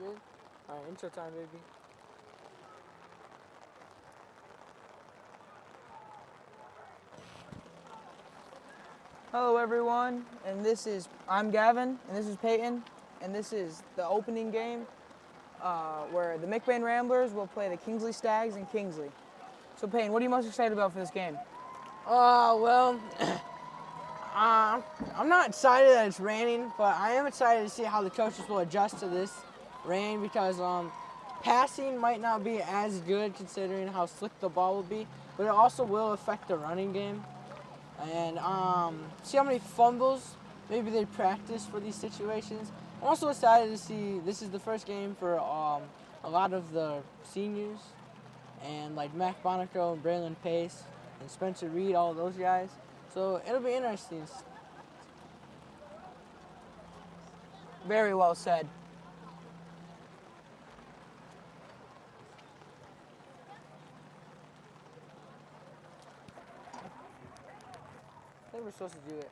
Good? Alright, intro time, baby. Hello, everyone, and I'm Gavin, and this is Peyton, and this is the opening game where the McBain Ramblers will play the Kingsley Stags in Kingsley. So, Peyton, what are you most excited about for this game? I'm not excited that it's raining, but I am excited to see how the coaches will adjust to this rain because passing might not be as good considering how slick the ball will be, but it also will affect the running game. And see how many fumbles maybe they practice for these situations. I'm also excited to see this is the first game for a lot of the seniors and like Mac Bonico and Braylon Pace and Spencer Reed, all those guys. So it'll be interesting. Very well said. I think we're supposed to do it.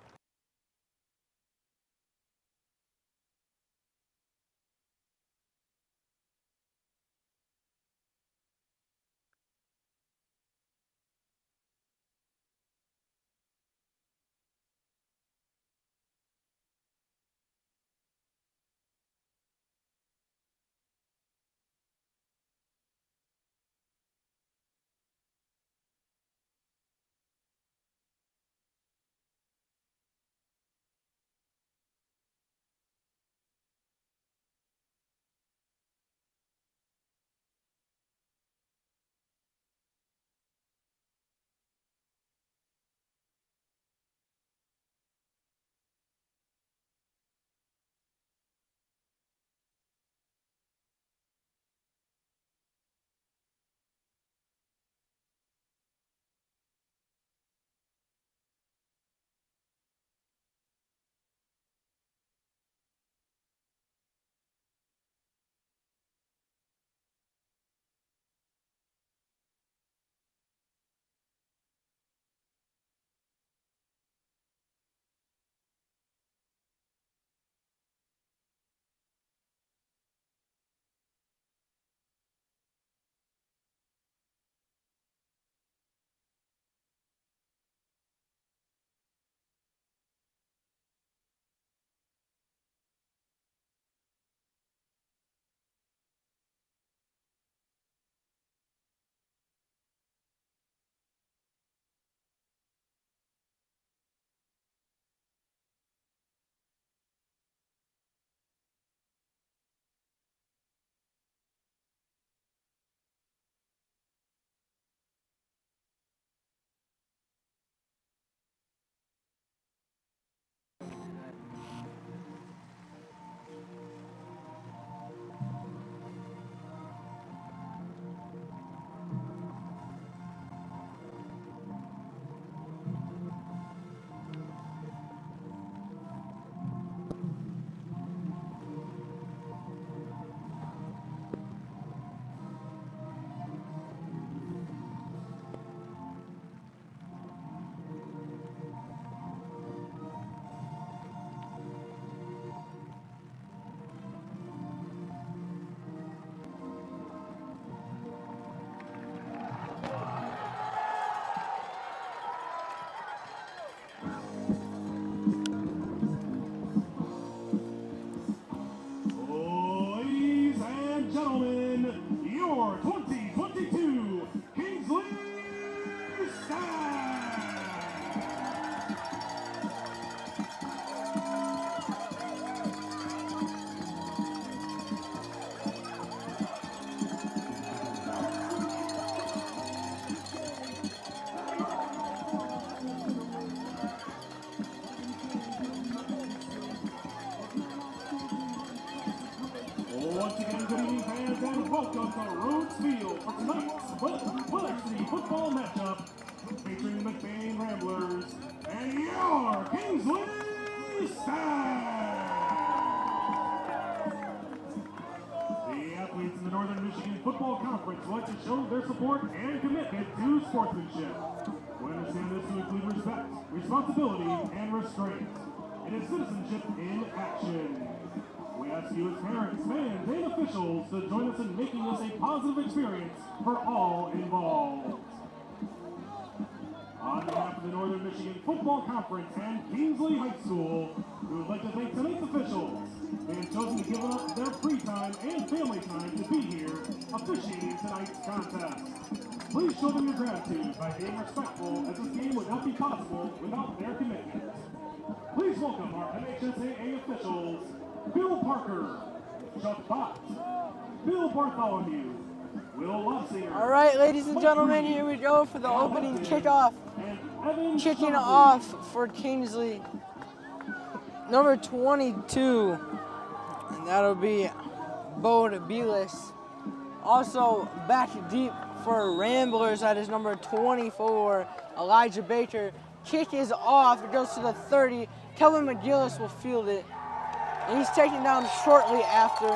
Ladies and gentlemen, your 2022 Kingsley Stags! Once again, good evening, fans, and welcome to Rhodes Field for tonight's Varsity football matchup featuring the McBain Ramblers and your Kingsley Stags. The athletes in the Northern Michigan Football Conference want to show their support and commitment to sportsmanship. We understand this to include respect, responsibility, and restraint. It is citizenship in action. We ask you as parents, fans, and officials to join us in making this a positive experience for all involved. On behalf of the Northern Michigan Football Conference and Kingsley High School, we would like to thank tonight's officials. They have chosen to give up their free time and family time to be here officiating tonight's contest. Please show them your gratitude by being respectful, as this game would not be possible without their commitment. Please welcome our NHSAA officials, Bill Parker, Chuck Bott, Bill Bartholomew, Will Lussinger. All right, ladies and gentlemen, here we go for the opening kickoff. Kicking off for Kingsley, number 22, and that'll be Bode Belis. Also back deep for Ramblers, that is number 24, Elijah Baker. Kick is off, it goes to the 30. Kelvin McGillis will field it, and he's taken down shortly after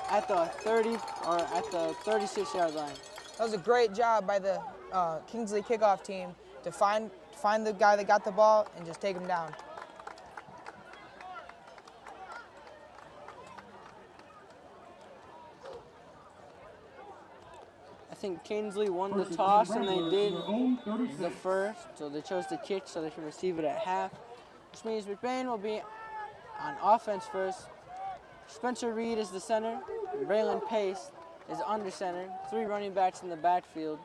at the 30 or at the 36-yard line. That was a great job by the Kingsley kickoff team to find the guy that got the ball and just take him down. I think Kingsley won the toss and they did the first, so they chose to kick so they can receive it at half, which means McBain will be on offense first. Spencer Reed is the center, Braylon Pace is under center, 3 running backs in the backfield.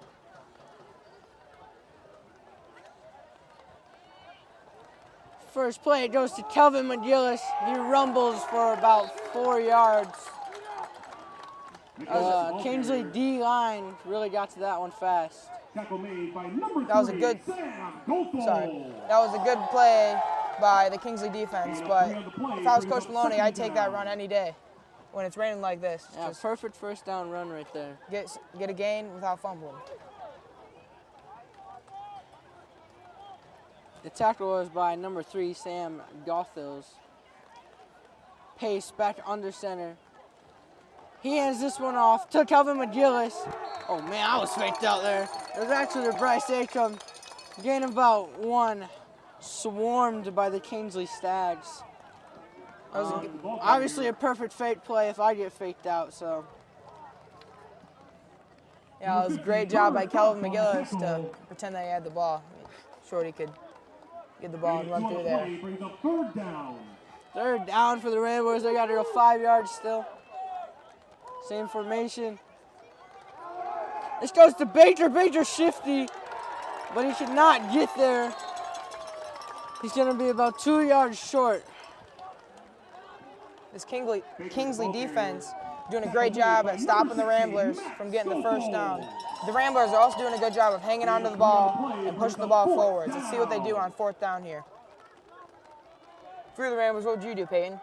First play, it goes to Kelvin McGillis. He rumbles for about 4 yards. Kingsley D-line really got to that one fast. That was a good play by the Kingsley defense, but if I was Coach Maloney, I'd take that run any day when it's raining like this. Yeah, just perfect first down run right there. Get a gain without fumbling. The tackle was by number 3, Sam Gothels. Pace back under center. He hands this one off to Kelvin McGillis. Oh man, I was faked out there. It was actually Bryce Acom. Gain about 1. Swarmed by the Kingsley Stags. Obviously a perfect fake play if I get faked out, so. Yeah, it was a great job by Kelvin McGillis to pretend that he had the ball. Shorty could get the ball and run through there. Third down for the Ramblers. They got to go 5 yards still. Same formation. This goes to Baker. Baker's shifty, but he should not get there. He's going to be about 2 yards short. This Kingsley defense doing a great job at stopping the Ramblers from getting the first down. The Ramblers are also doing a good job of hanging onto the ball and pushing the ball forwards. Let's see what they do on 4th down here. For the Ramblers, what would you do, Peyton?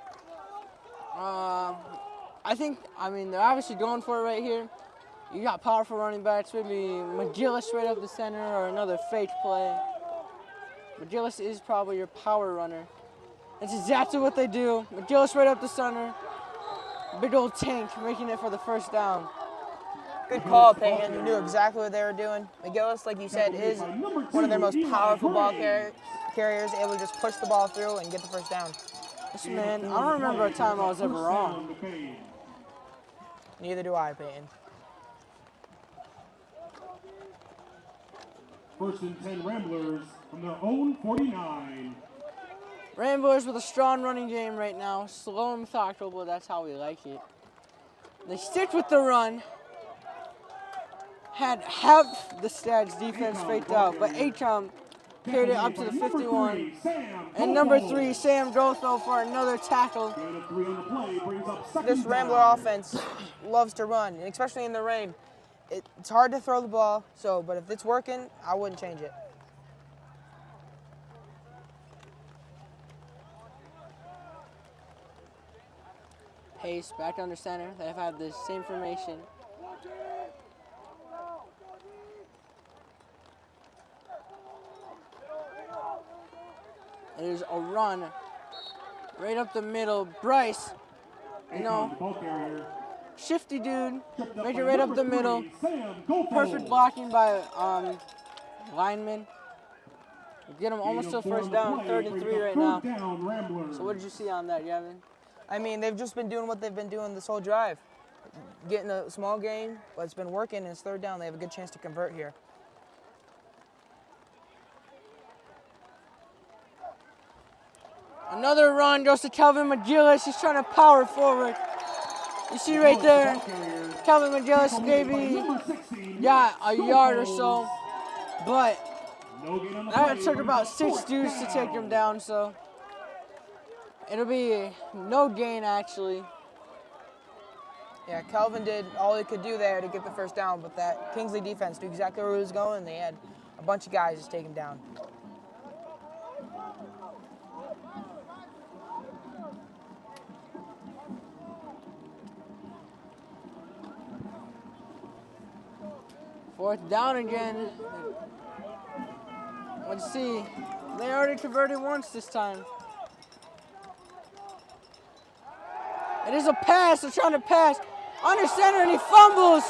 I mean, they're obviously going for it right here. You got powerful running backs, maybe McGillis right up the center or another fake play. McGillis is probably your power runner. That's exactly what they do. McGillis right up the center. Big old tank making it for the first down. Good call, Peyton. You knew exactly what they were doing. McGillis, like you said, is one of their most powerful ball carriers, able to just push the ball through and get the first down. Listen, man, I don't remember a time I was ever wrong. Neither do I, Peyton. 1st and 10 Ramblers from their own 49. Ramblers with a strong running game right now. Slow and methodical, but that's how we like it. They stick with the run. Had half the Stags defense faked out, but Acom carried it up to the 51. And number 3, Sam Gotho for another tackle. This Rambler offense loves to run, especially in the rain. It's hard to throw the ball, but if it's working, I wouldn't change it. Pace back under center. They've had the same formation. There's a run right up the middle. Bryce, shifty dude, make it right up the middle. Perfect blocking by lineman. Get him almost to a first down, 3rd and 3 right now. So what did you see on that, Gavin? I mean, they've just been doing what they've been doing this whole drive. Getting a small gain, but it's been working, and it's third down. They have a good chance to convert here. Another run goes to Kelvin McGillis. He's trying to power forward. You see right there, Kelvin McGillis maybe got a yard or so, but that took about 6 dudes to take him down, so it'll be no gain actually. Yeah, Kelvin did all he could do there to get the first down, but that Kingsley defense knew exactly where he was going. They had a bunch of guys just take him down. Fourth down again. Let's see. They already converted once this time. It is a pass. They're trying to pass. Under center, and he fumbles.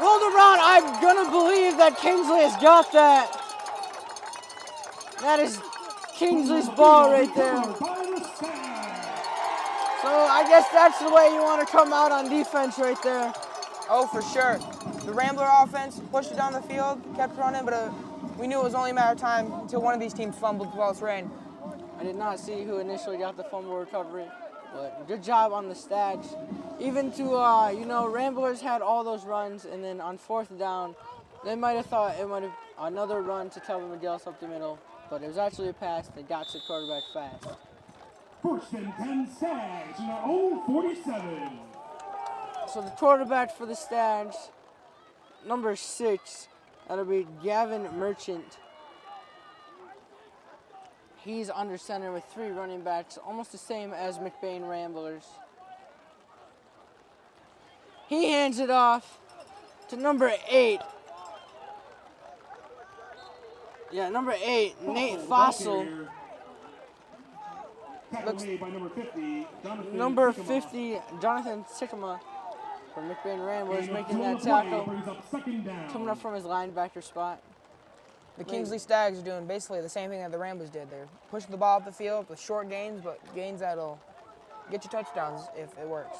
Rolled around. I'm going to believe that Kingsley has got that. That is Kingsley's ball right there. So I guess that's the way you want to come out on defense right there. Oh, for sure. The Rambler offense pushed it down the field, kept running, but we knew it was only a matter of time until one of these teams fumbled while it's rain. I did not see who initially got the fumble recovery, but good job on the Stags. Even to, Ramblers had all those runs, and then on fourth down, they might have thought it might have another run to Kelvin McGillis up the middle, but it was actually a pass that got to the quarterback fast. First and 10 Stags in their own 47. So the quarterback for the Stags, number 6, that'll be Gavin Merchant. He's under center with 3 running backs, almost the same as McBain Ramblers. He hands it off to number 8. Yeah, number 8, Nate Fossil. Number 50, Jonathan Sikkema for McBain Ramblers making that tackle. Coming up from his linebacker spot. The Kingsley Stags are doing basically the same thing that the Ramblers did. They're pushing the ball up the field with short gains, but gains that'll get you touchdowns if it works.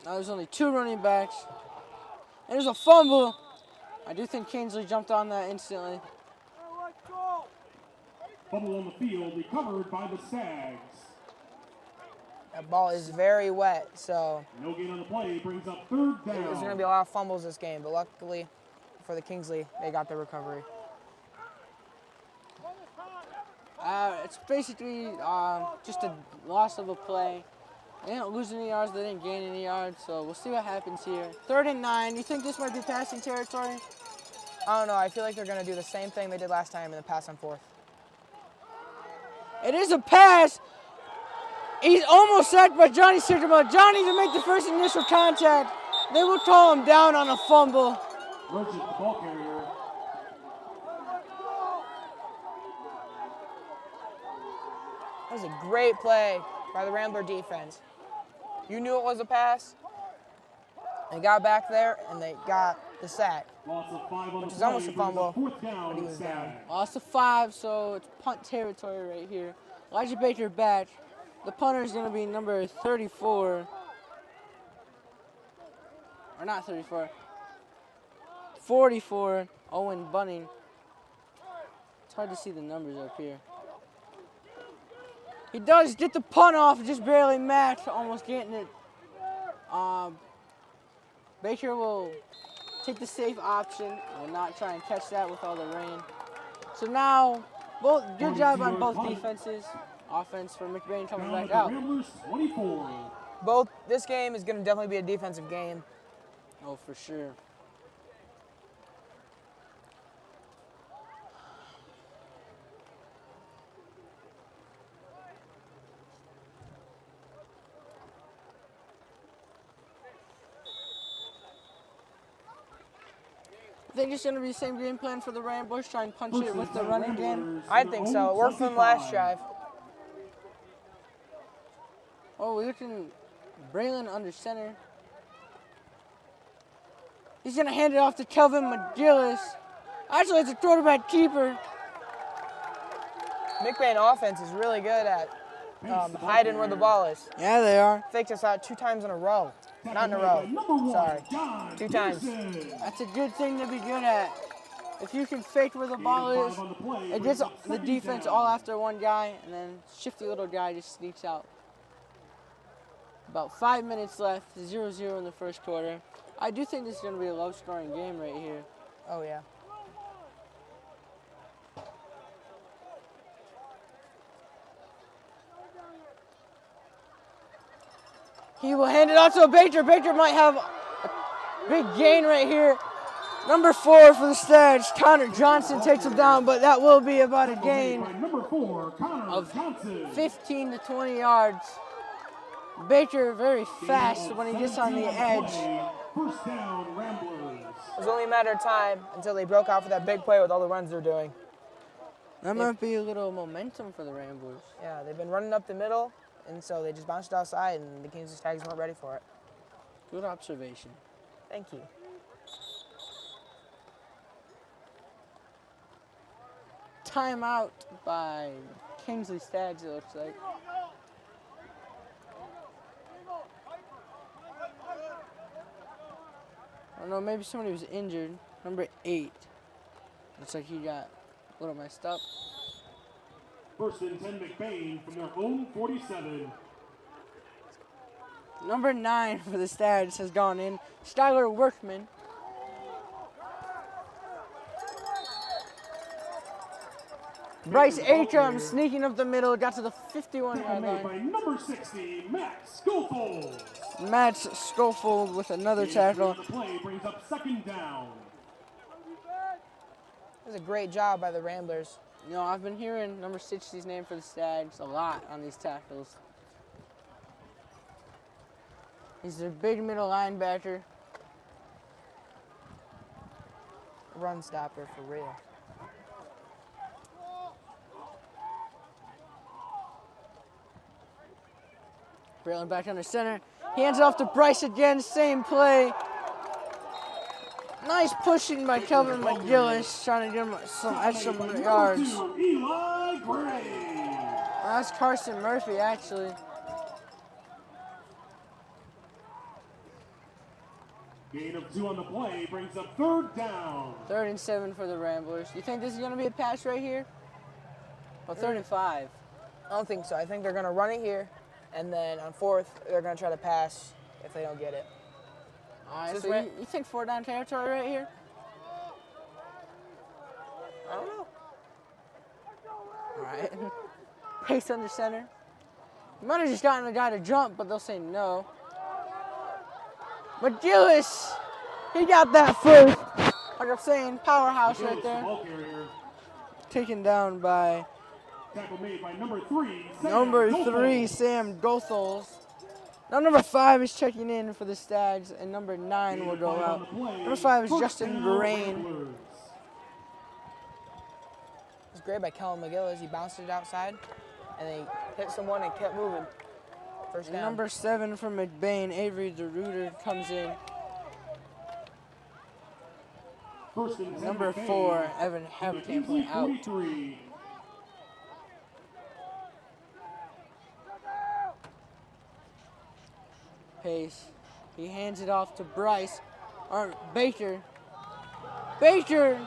Now there's only 2 running backs. And there's a fumble. I do think Kingsley jumped on that instantly. Fumble on the field, recovered by the Stags. That ball is very wet, so No gain on the play, brings up third down. there's going to be a lot of fumbles this game, but luckily for the Kingsley, they got the recovery. It's basically just a loss of a play. They didn't lose any yards, they didn't gain any yards, so we'll see what happens here. 3rd and 9, you think this might be passing territory? I don't know, I feel like they're going to do the same thing they did last time in the pass on 4th. It is a pass. He's almost sacked by Johnny Sikkema. Johnny to make the first initial contact. They will call him down on a fumble. Merchant, the ball carrier. That was a great play by the Rambler defense. You knew it was a pass. They got back there, and they got the sack. Loss of 5 on Which the is almost a play, brings fumble, up 4th down, but he was down. Stags. Loss of 5, so it's punt territory right here. Elijah Baker back. The punter is going to be number 34. Or not 34. 44, Owen Bunning. It's hard to see the numbers up here. He does get the punt off, just barely matched, almost getting it. Baker will take the safe option, will not try and catch that with all the rain. So now, good job on both defenses. Offense for McBain coming Down back at the out. Ramblers, 24. This game is going to definitely be a defensive game. Oh, for sure. I think it's going to be the same game plan for the Ramblers, try and punch it with the running game. I think so. It worked for them last drive. Oh, we're looking Braylon under center. He's going to hand it off to Kelvin McGillis. Actually, it's a quarterback keeper. McBain offense is really good at hiding where the ball is. Yeah, they are. Faked us out 2 times in a row. Not in a row. Sorry. 2 times. That's a good thing to be good at. If you can fake where the ball is, it gets the defense all after one guy, and then shifty little guy just sneaks out. About 5 minutes left, 0-0 in the first quarter. I do think this is going to be a low-scoring game right here. Oh, yeah. He will hand it out to Baker. Baker might have a big gain right here. Number 4 for the Stags, Connor Johnson takes him down, but that will be about a gain of 15 to 20 yards. Baker very fast when he gets on the edge. First down, Ramblers. It was only a matter of time until they broke out for that big play with all the runs they're doing. That might be a little momentum for the Ramblers. Yeah, they've been running up the middle, and so they just bounced outside, and the Kingsley Stags weren't ready for it. Good observation. Thank you. Timeout by Kingsley Stags, it looks like. I don't know, maybe somebody was injured. Number 8. Looks like he got a little messed up. First and 10 McBain from their own 47. Number 9 for the Stags has gone in. Skylar Workman. Bryce Akram sneaking up the middle, got to the 51-yard Made by line. number 60, Matt Schofield. Matt Schofield with another tackle. The play brings up second down. It was a great job by the Ramblers. You know, I've been hearing number 60's name for the Stags a lot on these tackles. He's their big middle linebacker. Run stopper for real. Braylon back under center. He hands it off to Bryce again, same play. Nice pushing by Kelvin McGillis, trying to give him some extra yards. Eli Gray. That's Carson Murphy, actually. Gain of 2 on the play brings up third down. 3rd and 7 for the Ramblers. You think this is going to be a pass right here? Well, 3rd and 5. I don't think so. I think they're going to run it here, and then on 4th, they're going to try to pass if they don't get it. All right, Is so this you think 4th down territory right here? I don't know. All right. Pace under center. You might have just gotten the guy to jump, but they'll say no. McGillis, he got that first. Like I'm saying, powerhouse right there. Ball carrier. Taken down by Tackle made by number 3, Sam number Goethals. 3, Sam Goethals. Now number 5 is checking in for the Stags, and number 9 Gain will of go 5 on out. the play. Number 5 is First Justin down, Grain. Ramblers. It was great by Kellen McGillis. He bounced it outside, and they hit someone and kept moving. First And down. number 7 for McBain, Avery DeRuiter comes in. First and 10 Number McBain 4, Evan from the Haverkamp Kingsley out. 43. Pace. He hands it off to Bryce, or Baker. Baker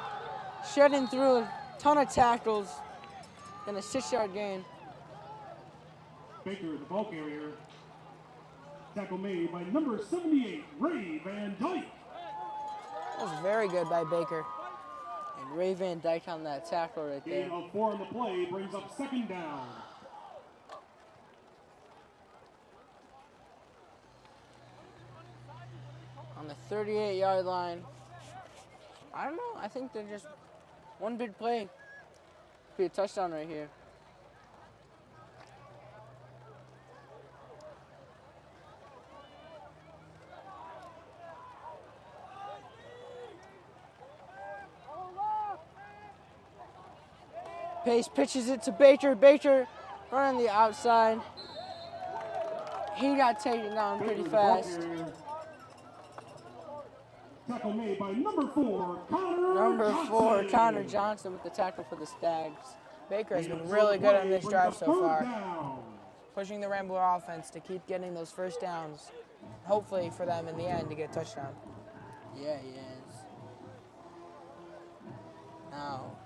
shedding through a ton of tackles and a 6-yard gain. Baker, the ball carrier. Tackle made by number 78, Ray Van Dyke. That was very good by Baker. And Ray Van Dyke on that tackle right there. Gain of 4 on the play brings up second down. On the 38-yard line. I don't know. I think they're just one big play. Be a touchdown right here. Pace pitches it to Baker. Baker running the outside. He got taken down pretty Baker, the ball fast. carrier. Tackle made by number 4, Connor Number 4, Johnson. Connor Johnson with the tackle for the Stags. Baker has Gain of been 2 really on the good on play this brings drive up so 3rd far, down. pushing the Rambler offense to keep getting those first downs, hopefully for them in the end to get a touchdown. Yeah, he is. Now.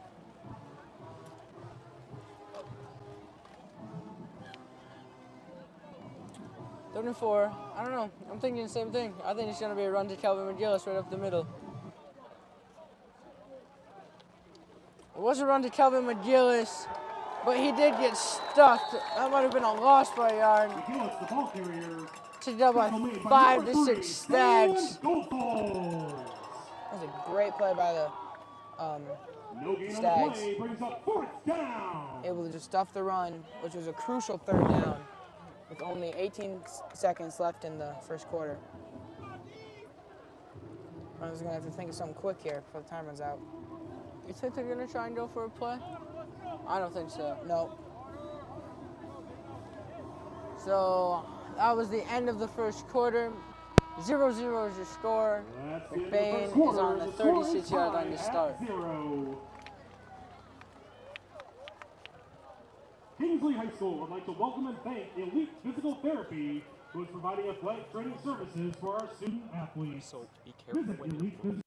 Third and 4. I don't know. I'm thinking the same thing. I think it's going to be a run to Calvin McGillis right up the middle. It was a run to Calvin McGillis, but he did get stuffed. That might have been a loss by a yard. McGillis, the ball carrier. Taken up by Tackle made by 5 number to 3, 6 Stags. Sam Goldfull. That was a great play by the No gain on the Stags. play brings up 4th down. able to just stuff the run, which was a crucial 3rd down with only 18 seconds left in the first quarter. I was going to have to think of something quick here before the time runs out. You think they're going to try and go for a play? I don't think so. No. So that was the end of the first quarter. 0-0 is your score. That's the end of the McBain first is quarter. on the The score is 36-yard line to tied start. at 0. Kingsley High School would like to welcome and thank Elite Physical Therapy, who is providing athletic training services for our student athletes. So be careful Visit when Elite Physical.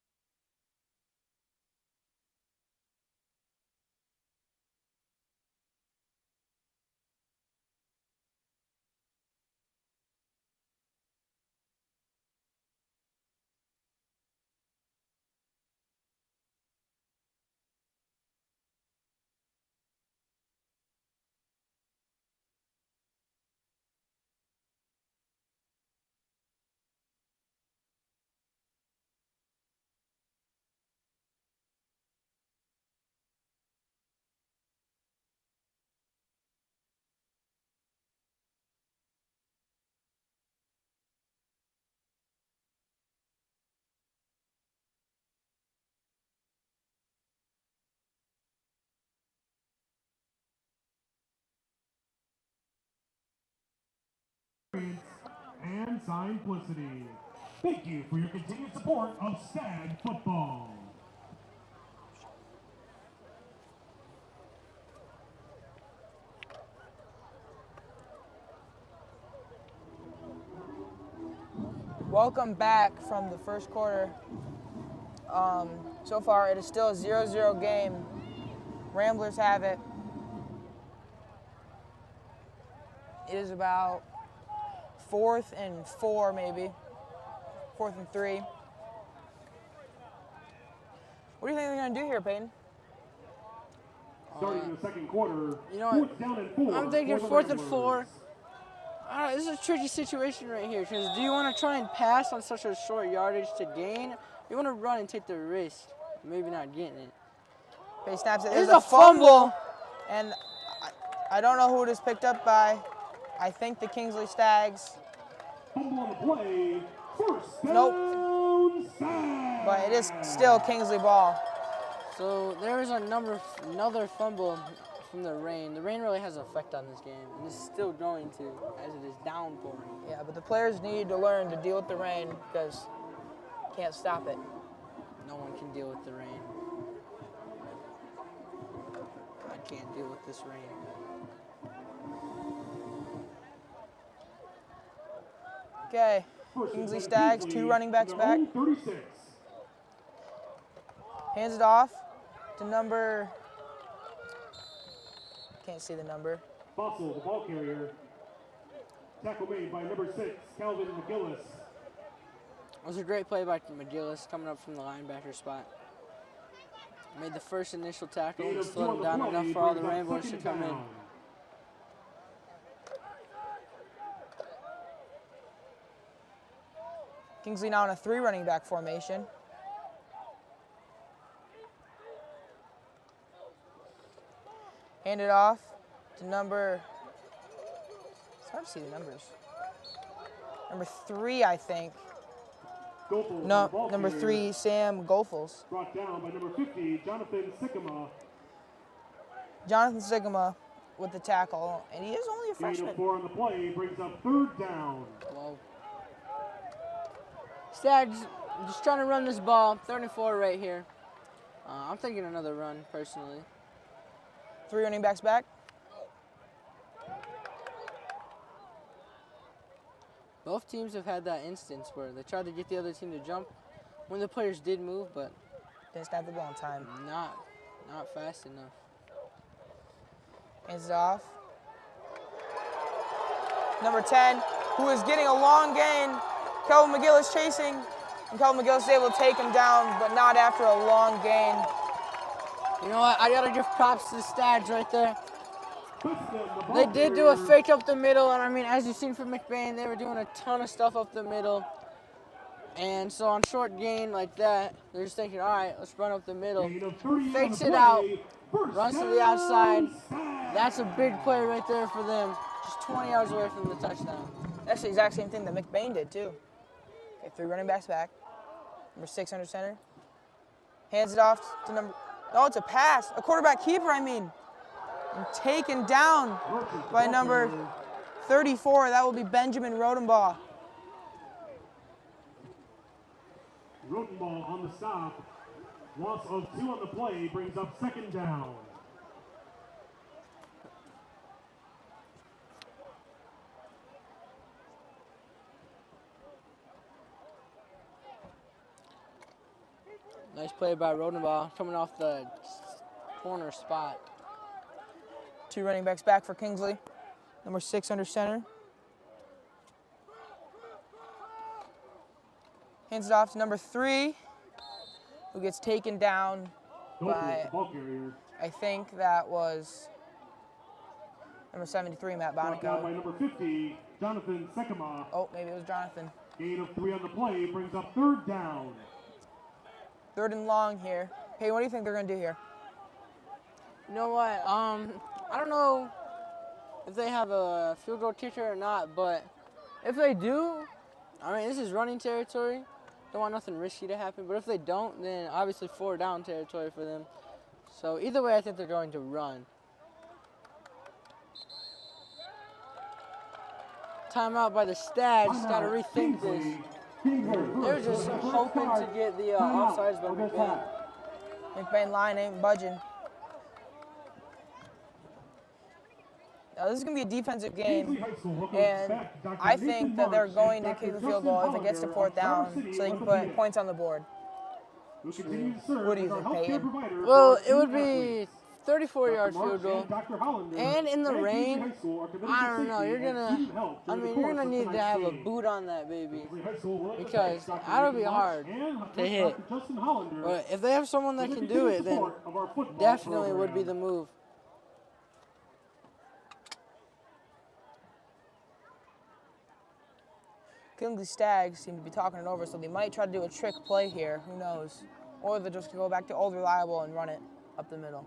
And simplicity. Thank you for your continued support of Stag Football. Welcome back from the first quarter. So far, it is still a 0-0 game. Ramblers have it. It is about 4th and 4, maybe. 4th and 3. What do you think they're going to do here, Peyton? Starting in the second quarter, You know what? 4th down and 4. I'm thinking for the 4th and Ramblers. 4. This is a tricky situation right here, because do you want to try and pass on such a short yardage to gain? You want to run and take the risk, maybe not getting it. Peyton snaps it. There's There's a fumble. And I don't know who it is picked up by. I think the Kingsley Stags. Fumble on the play. First down. Nope. Stag. But it is still Kingsley ball. So there is another fumble from the rain. The rain really has an effect on this game, and it's still going to, as it is downpouring. Yeah, but the players need to learn to deal with the rain because can't stop it. No one can deal with the rain. I can't deal with this rain. Okay, First and Kingsley 10, Stags, Kingsley 2 running backs to back. their own 36. Hands it off to number, can't see the number. Fossil, the ball carrier. Tackle made by number 6, Calvin McGillis. It was a great play by McGillis coming up from the linebacker spot. Made the first initial tackle Gain and of 2 slowed on him the down play enough for all the brings up Ramblers to second come in. down. Kingsley now in a 3 running back formation. Hand it off to number, it's hard to see the numbers. Number 3, I think. Goethals, the No, ball number carrier. 3, Sam Goethals. Brought down by number 50, Jonathan Sycamore. Jonathan Sigma with the tackle, and he is only a Gain of freshman. 4 on the play brings up 3rd down. Whoa. Stags just trying to run this ball. 3rd and 4 right here. I'm thinking another run, personally. 3 running backs back. Both teams have had that instance where they tried to get the other team to jump when the players did move, but Didn't snap the ball in time. not fast enough. Hands it off. Number 10, who is getting a long gain. Kelvin McGill is chasing, and Kelvin McGill is able to take him down, but not after a long gain. You know what? I gotta give props to the Stags right there. They did do a fake up the middle, and I mean, as you've seen from McBain, they were doing a ton of stuff up the middle. And so on short gain like that, they're just thinking, all right, let's run up the middle. Fakes it out, runs to the outside. That's a big play right there for them. Just 20 yards away from the touchdown. That's the exact same thing that McBain did, too. Okay, 3 running backs back. Number 6 under center. Hands it off to number... Oh, it's a pass. A quarterback keeper, I mean. And taken down by number 34. That will be Benjamin Rodenbaugh. Rodenbaugh on the stop. Loss of 2 on the play brings up 2nd down. Nice play by Rodenbaugh, coming off the corner spot. 2 running backs back for Kingsley. Number 6 under center. Hands it off to number 3, who gets taken down by, I think that was number 73, Matt Down by Bonico. number 50, Jonathan Sekema. Oh, maybe it was Jonathan. Gain of 3 on the play brings up 3rd down. 3rd and long here. Hey, what do you think they're going to do here? You know what? I don't know if they have a field goal kicker or not, but if they do, I mean, this is running territory. Don't want nothing risky to happen, but if they don't, then obviously 4 down territory for them. So either way, I think they're going to run. Timeout by the Stags. Got to rethink this. They're just hoping to get the offsides by McBain. McBain line ain't budging. Now, this is going to be a defensive game, and I think that they're going to kick the field goal if it gets to 4th down so they can put points on the board. What do you think, Peyton? Well, it would be 34-yard field goal, and in the rain, I don't know, you're gonna need to have a boot on that baby, because that'll be hard to hit. But if they have someone that can do it, then definitely would be the move. Kingsley Stags seem to be talking it over, so they might try to do a trick play here. Who knows? Or they're just going to go back to old reliable and run it up the middle.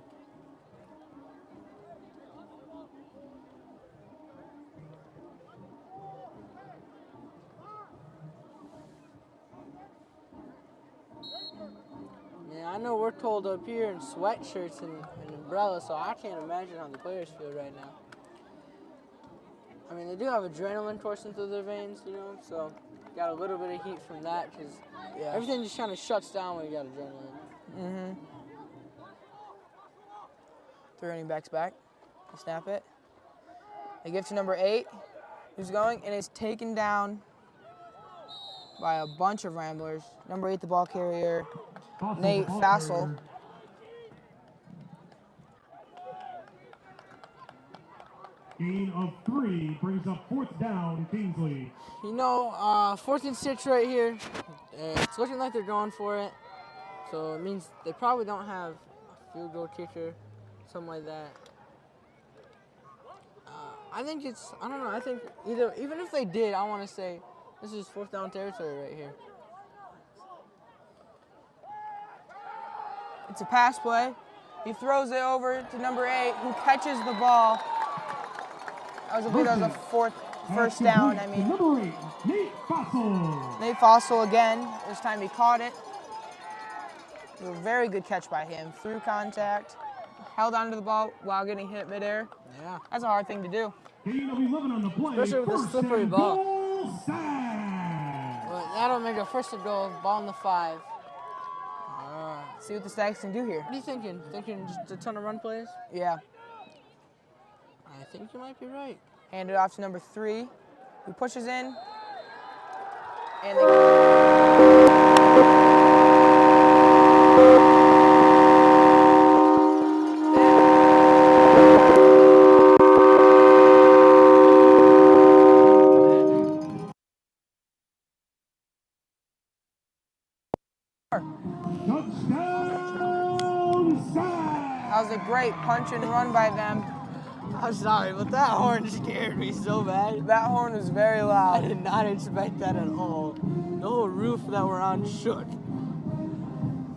Yeah, I know we're told up here in sweatshirts and umbrellas, so I can't imagine how the players feel right now. I mean, they do have adrenaline coursing through their veins, you know, so got a little bit of heat from that because everything just kind of shuts down when you got adrenaline. Mm-hmm. 3 running backs back. They snap it. They give to number 8, who's going, and is taken down by a bunch of Ramblers. Number 8, the ball carrier, Nate Fassel. Gain of 3 brings up 4th down, Kingsley. You know, 4th and 6 right here. It's looking like they're going for it. So it means they probably don't have a field goal kicker, something like that. I think I don't know, I think even if they did, I want to say this is 4th down territory right here. It's a pass play. He throws it over to number 8, who catches the ball. I believe that was a first down. I mean, number 8, Nate Fossil. Nate Fossil again. This time he caught it. It was a very good catch by him. Through contact, held onto the ball while getting hit midair. Yeah. That's a hard thing to do. Gain of 11 on the play. Especially with a slippery ball. Stag. Well, that'll make a 1st and goal, ball on the 5. See what the Stags can do here. What are you thinking? Thinking just a ton of run plays? Yeah. think you might be right. Hand it off to number 3, who pushes in. And they Touchdown, Stag! That was a great punch and run by them. I'm sorry, but that horn scared me so bad. That horn was very I loud. did not expect that at all. The whole roof that we're on shook.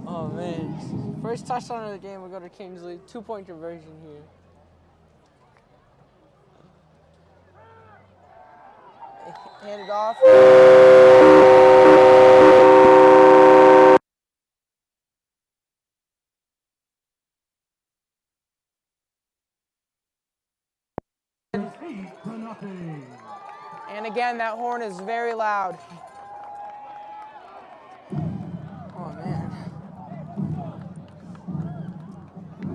Oh man. First touchdown of the game, we'll go to Kingsley. 2-point conversion here. Hand it off. It's 8-0. And again, that horn is very loud. Oh man.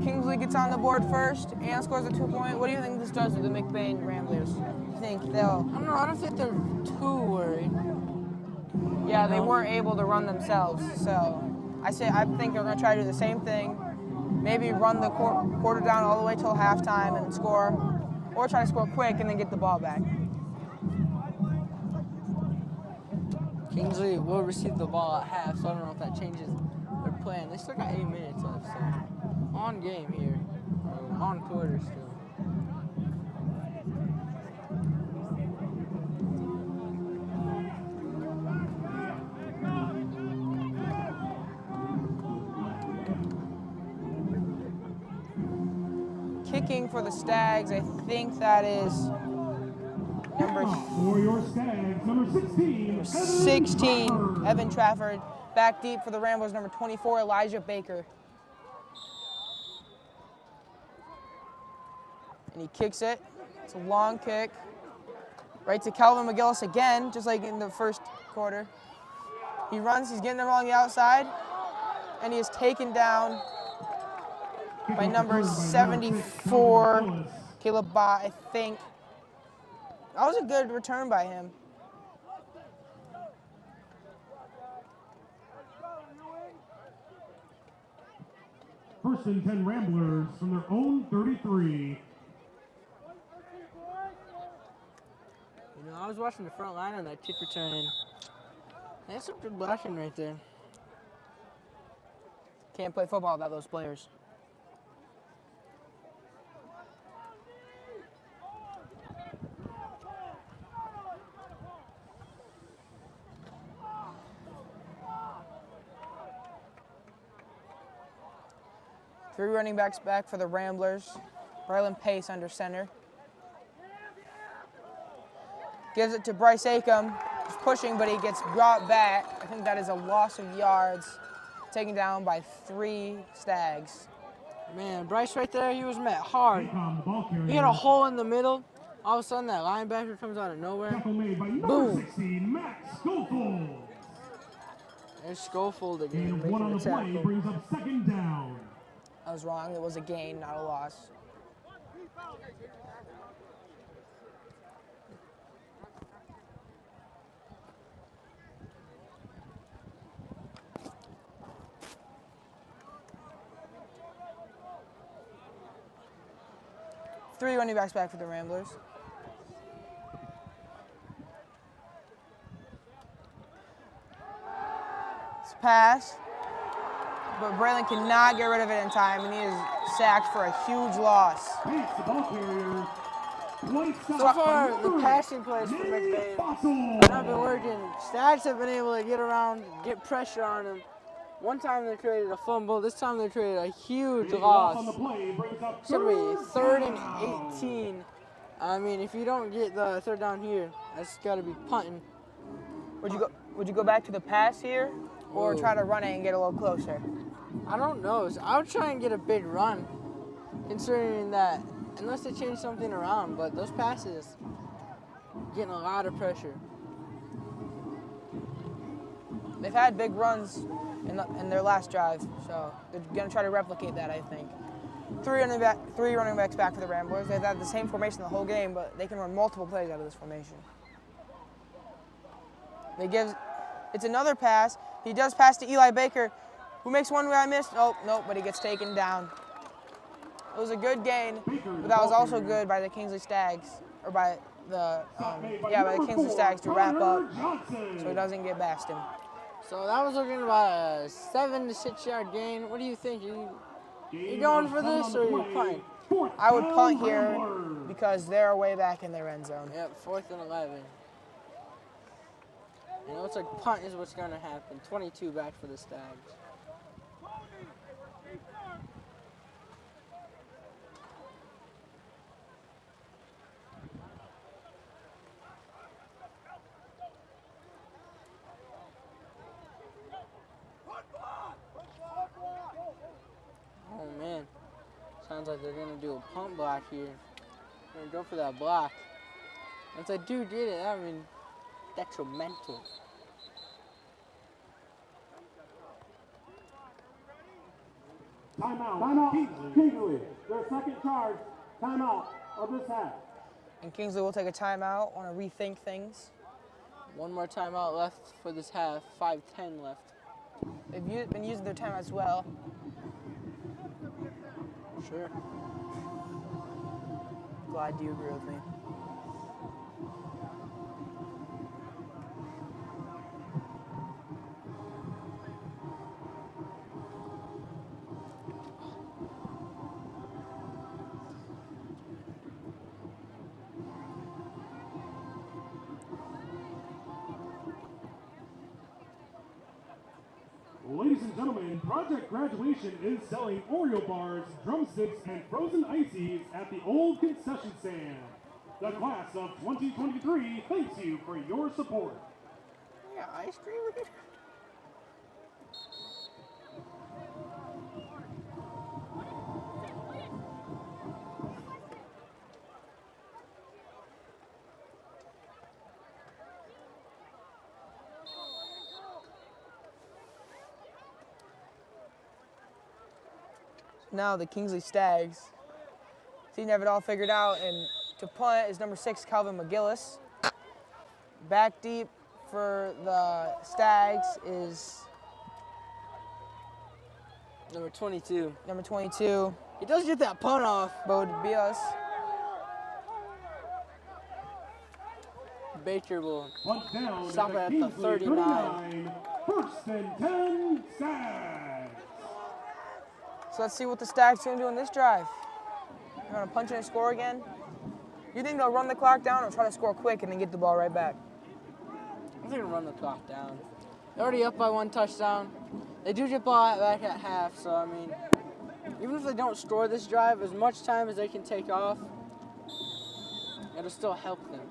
Kingsley gets on the board first and scores a 2-point. What do you think this does to the McBain Ramblers? You think they'll... I don't know, I don't think they're too worried. Yeah, they weren't able to run themselves, so I think they're going to try to do the same thing. Maybe run the quarter down all the way till halftime and score, or try to score quick and then get the ball back. Kingsley will receive the ball at half, so I don't know if that changes their plan. They still got 8 minutes left, so on game here, on quarter still. Kicking for the Stags, I think that is number For your Stags, number 16, 16, Evan Trafford. Back deep for the Ramblers, number 24, Eli Baker. And he kicks it. It's a long kick. Right to Calvin McGillis again, just like in the first quarter. He runs, he's getting them along the outside, and he is taken down by number 74, Caleb Bott, I think. That was a good return by him. First and 10 Ramblers from their own 33. You know, I was watching the front line on that kick return, and that's some good blocking right there. Can't play football without those players. Three running backs back for the Ramblers. Braylon Pace under center. Gives it to Bryce Acom. He's pushing, but he gets brought back. I think that is a loss of yards. Taken down by 3 Stags. Man, Bryce right there, he was met hard. Acom, the ball carrier. He had a hole in the middle. All of a sudden, that linebacker comes out of nowhere. Tackle made by number Boom. 16, Max Schofield. There's Schofield Gain again, of making 1 on the the play tackle. brings up second down. I was wrong. It was a gain, not a loss. Three running backs back for the Ramblers. It's a pass, but Braylon cannot get rid of it in time, and he is sacked for a huge loss. Pace, the ball carrier. One stop So far, by the number passing plays for Nate McBain Fossil. have been working. Stags have been able to get around, get pressure on him. One time they created a fumble. This time they created a huge Gain of loss on the loss. play brings up It's going to be third and down. 18. I mean, if you don't get the third down here, that's got to be punting. Would you go back to the pass here, or Ooh. try to run it and get a little closer? I don't know. So I would try and get a big run, considering that unless they change something around, but those passes getting a lot of pressure. They've had big runs in their last drive, so they're going to try to replicate that, I think. three running backs back for the Ramblers. They've had the same formation the whole game, but they can run multiple plays out of this formation. It's another pass. He does pass to Eli Baker, who makes one guy miss. Oh, no, but he gets taken down. It was a good gain, but that was also good by the Kingsley Stags, or by the by the Kingsley Stags to wrap up, so he doesn't get Baston. So that was looking about a 7 to 6 yard gain. What do you think? You going for this or you punting? I would punt here because they're way back in their end zone. Yep, 4th and 11. And it looks like punt is what's going to happen. 22 back for the Stags. Oh man, sounds like they're gonna do a punt block here. They're gonna go for that block. Once I do get it, I mean, detrimental. Timeout. Kingsley. Their second charge. Timeout of this half. And Kingsley will take a timeout, want to rethink things. One more timeout left for this half. 5:10 left. They've been using their timeouts well. Sure. Glad you agree with me. Ladies and gentlemen, Project Graduation is selling Oreo bars, drumsticks, and frozen ices at the old concession stand. The class of 2023 thanks you for your support. Yeah, ice cream. Now the Kingsley Stags seem to have it all figured out, and to punt is number 6, Calvin McGillis. Back deep for the Stags is Number 22. number 22, He does get that punt off. Bo Bias. Baker will Punt down stop it at the Kingsley 39. 1st and 10, Stags. So let's see what the Stags are going to do in this drive. They're going to punch in and score again. You think they'll run the clock down or try to score quick and then get the ball right back? I think they'll run the clock down. They're already up by 1 touchdown. They do get ball back at half, so I mean, even if they don't score this drive, as much time as they can take off, it'll still help them.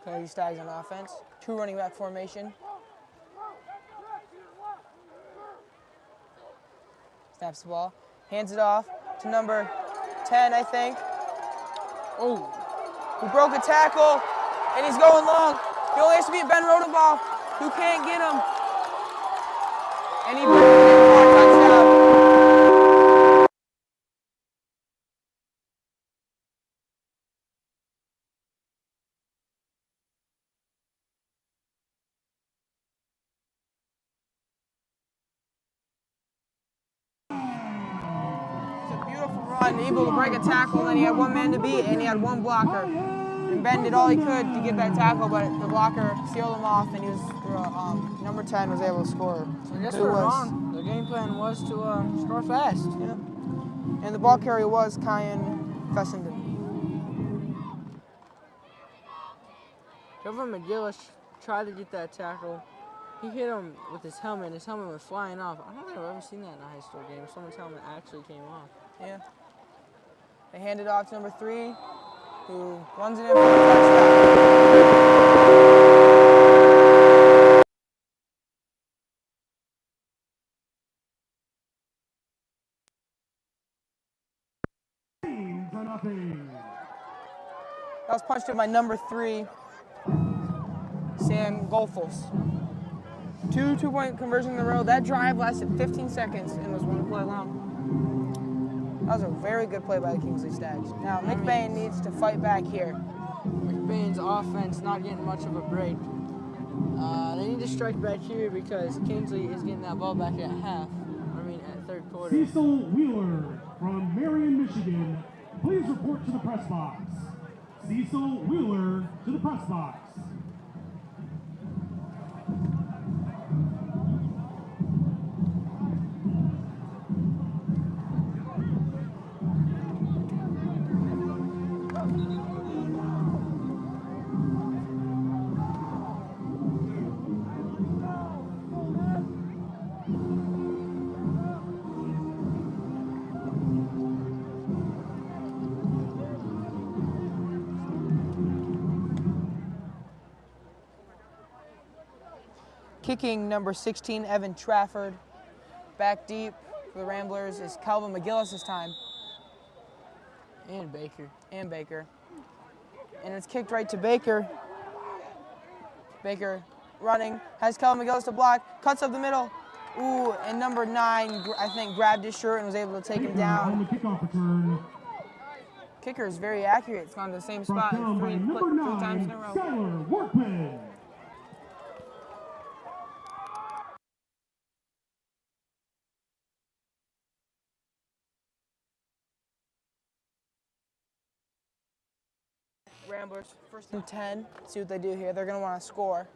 Okay, Stags on offense. 2 running back formation. Snaps the ball. Hands it off to number 10, I think. Oh, Who broke a tackle, and he's going long. He only has to beat Ben Rodenbaugh, who can't get him. And he brings it in for a touchdown. Able to break a tackle, and then he had 1 man to beat, and he had 1 blocker. And Ben did all he could to get that tackle, but the blocker sealed him off, and he was number 10 was able to score. so I guess we're wrong. The game plan was to score fast. Yeah. And the ball carrier was Kyan Fessenden. Calvin McGillis tried to get that tackle. He hit him with his helmet. His helmet was flying off. I don't think I've ever seen that in a high school game. Someone's helmet actually came off. Yeah. They hand it off to number 3, who runs it in for a touchdown. That was punched in by number 3, Sam Golfels. 2 two-point conversions in a row. That drive lasted 15 seconds and was 1 play long. That was a very good play by the Kingsley Stags. Now, McBain needs to fight back here. McBain's offense not getting much of a break. They need to strike back here because Kingsley is getting that ball back at third quarter. Cecil Wheeler from Marion, Michigan, please report to the press box. Cecil Wheeler to the press box. Kicking number 16, Evan Trafford. Back deep for the Ramblers is Calvin McGillis this time. And Baker. And Baker. And it's kicked right to Baker. Baker running, has Calvin McGillis to block, cuts up the middle. Ooh, and number 9, I think, grabbed his shirt and was able to take him down. On the kickoff return. Kicker is very accurate. It's gone to the same spot Brought down by number 3 9, times in a row. Skylar Workman. Ramblers, 1st and 10. See what they do here. They're going to want to score,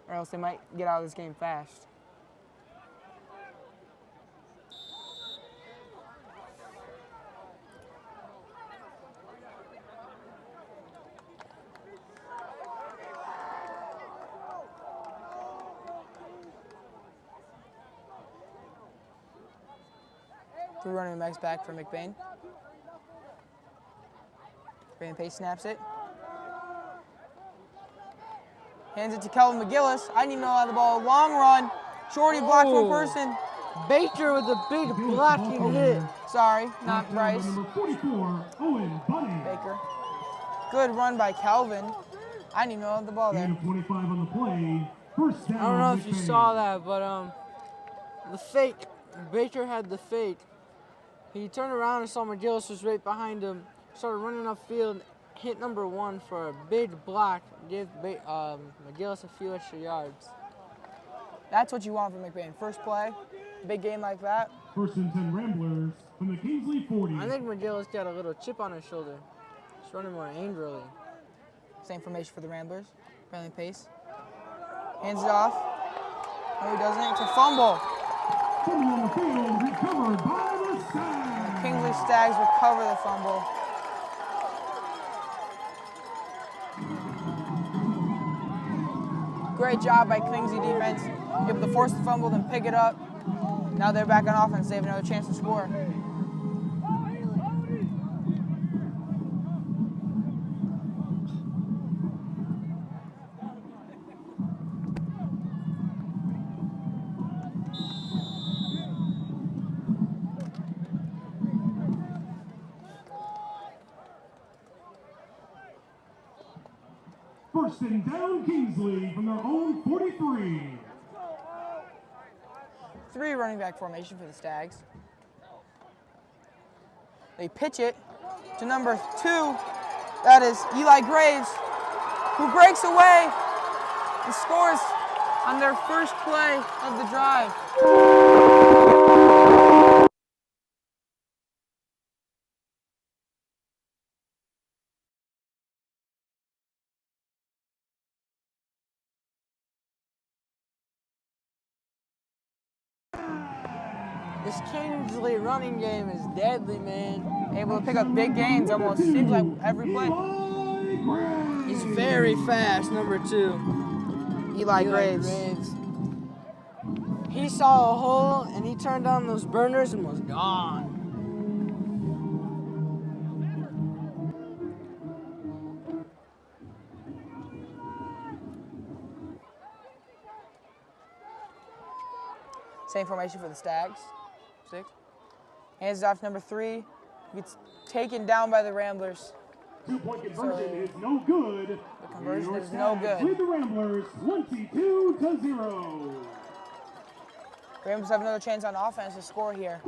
or else they might get out of this game fast. Three running backs back for McBain. McBain pace snaps it. Hands it to Calvin McGillis. I need to know how the ball. Long run. Shorty blocked one person. Baker with a big blocking hit. Sorry, not Bryce. Number 44, Owen Bunny. Baker. Good run by Calvin. I didn't even know the ball there. Gain of 25 on the play. First down. I don't know if you McBain. saw that, but the fake. Baker had the fake. He turned around and saw McGillis was right behind him. Started running upfield, hit number 1 for a big block. Give McGillis a few extra yards. That's what you want from McBain. First play, big game like that. 1st and 10 Ramblers from the Kingsley 40. I think McGillis got a little chip on his shoulder. He's running more angrily. Same formation for the Ramblers. Friendly pace. Hands it off. No, he doesn't. It's a fumble. Fumble on the field, recovered by the Stags. The Kingsley Stags recover the fumble. Great job by Kingsley defense. Able to force the fumble, then pick it up. Now they're back on offense. They have another chance to score. First and down Kingsley from their own 43. 3 running back formation for the Stags. They pitch it to number 2. That is Eli Graves, who breaks away and scores on their first play of the drive. This Kingsley running game is deadly, man. Able to pick up big gains almost seems like every play. He's very fast, number 2. Eli Graves. He saw a hole and he turned on those burners and was gone. Same formation for the Stags. 6. Hands it off to number 3. Gets taken down by the Ramblers. Two-point conversion is no good. The conversion Your is no Stags good. lead the Ramblers 22-0. Ramblers have another chance on offense to score here.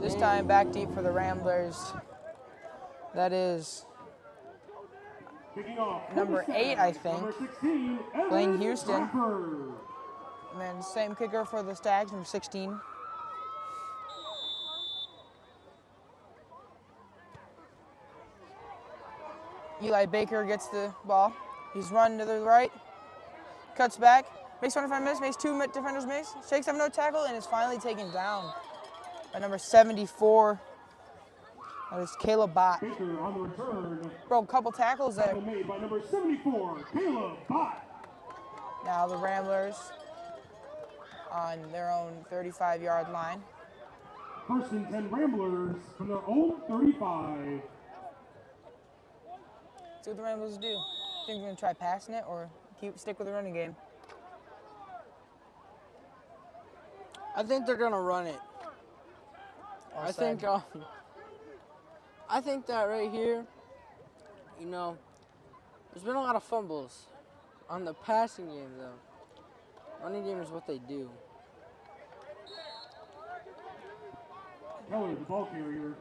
This time back deep for the Ramblers. That is Kicking off number 8, I think, number 16, playing Houston. Crawford. And then same kicker for the Stags, number 16. Eli Baker gets the ball. He's running to the right, cuts back, makes 25 miss, makes 2 defenders miss, shakes up no tackle, and is finally taken down by number 74. That is Caleb Bott. Baker on the return. Broke a couple tackles there. Tackle made by number 74, Caleb Bott. Now the Ramblers on their own 35-yard line. First and 10 Ramblers from their own 35. See what the Ramblers do. Think we're gonna try passing it or stick with the running game? I think they're gonna run it. Well I said. think that right here, you know, there's been a lot of fumbles on the passing game though. Running game is what they do. Keller, the ball carrier.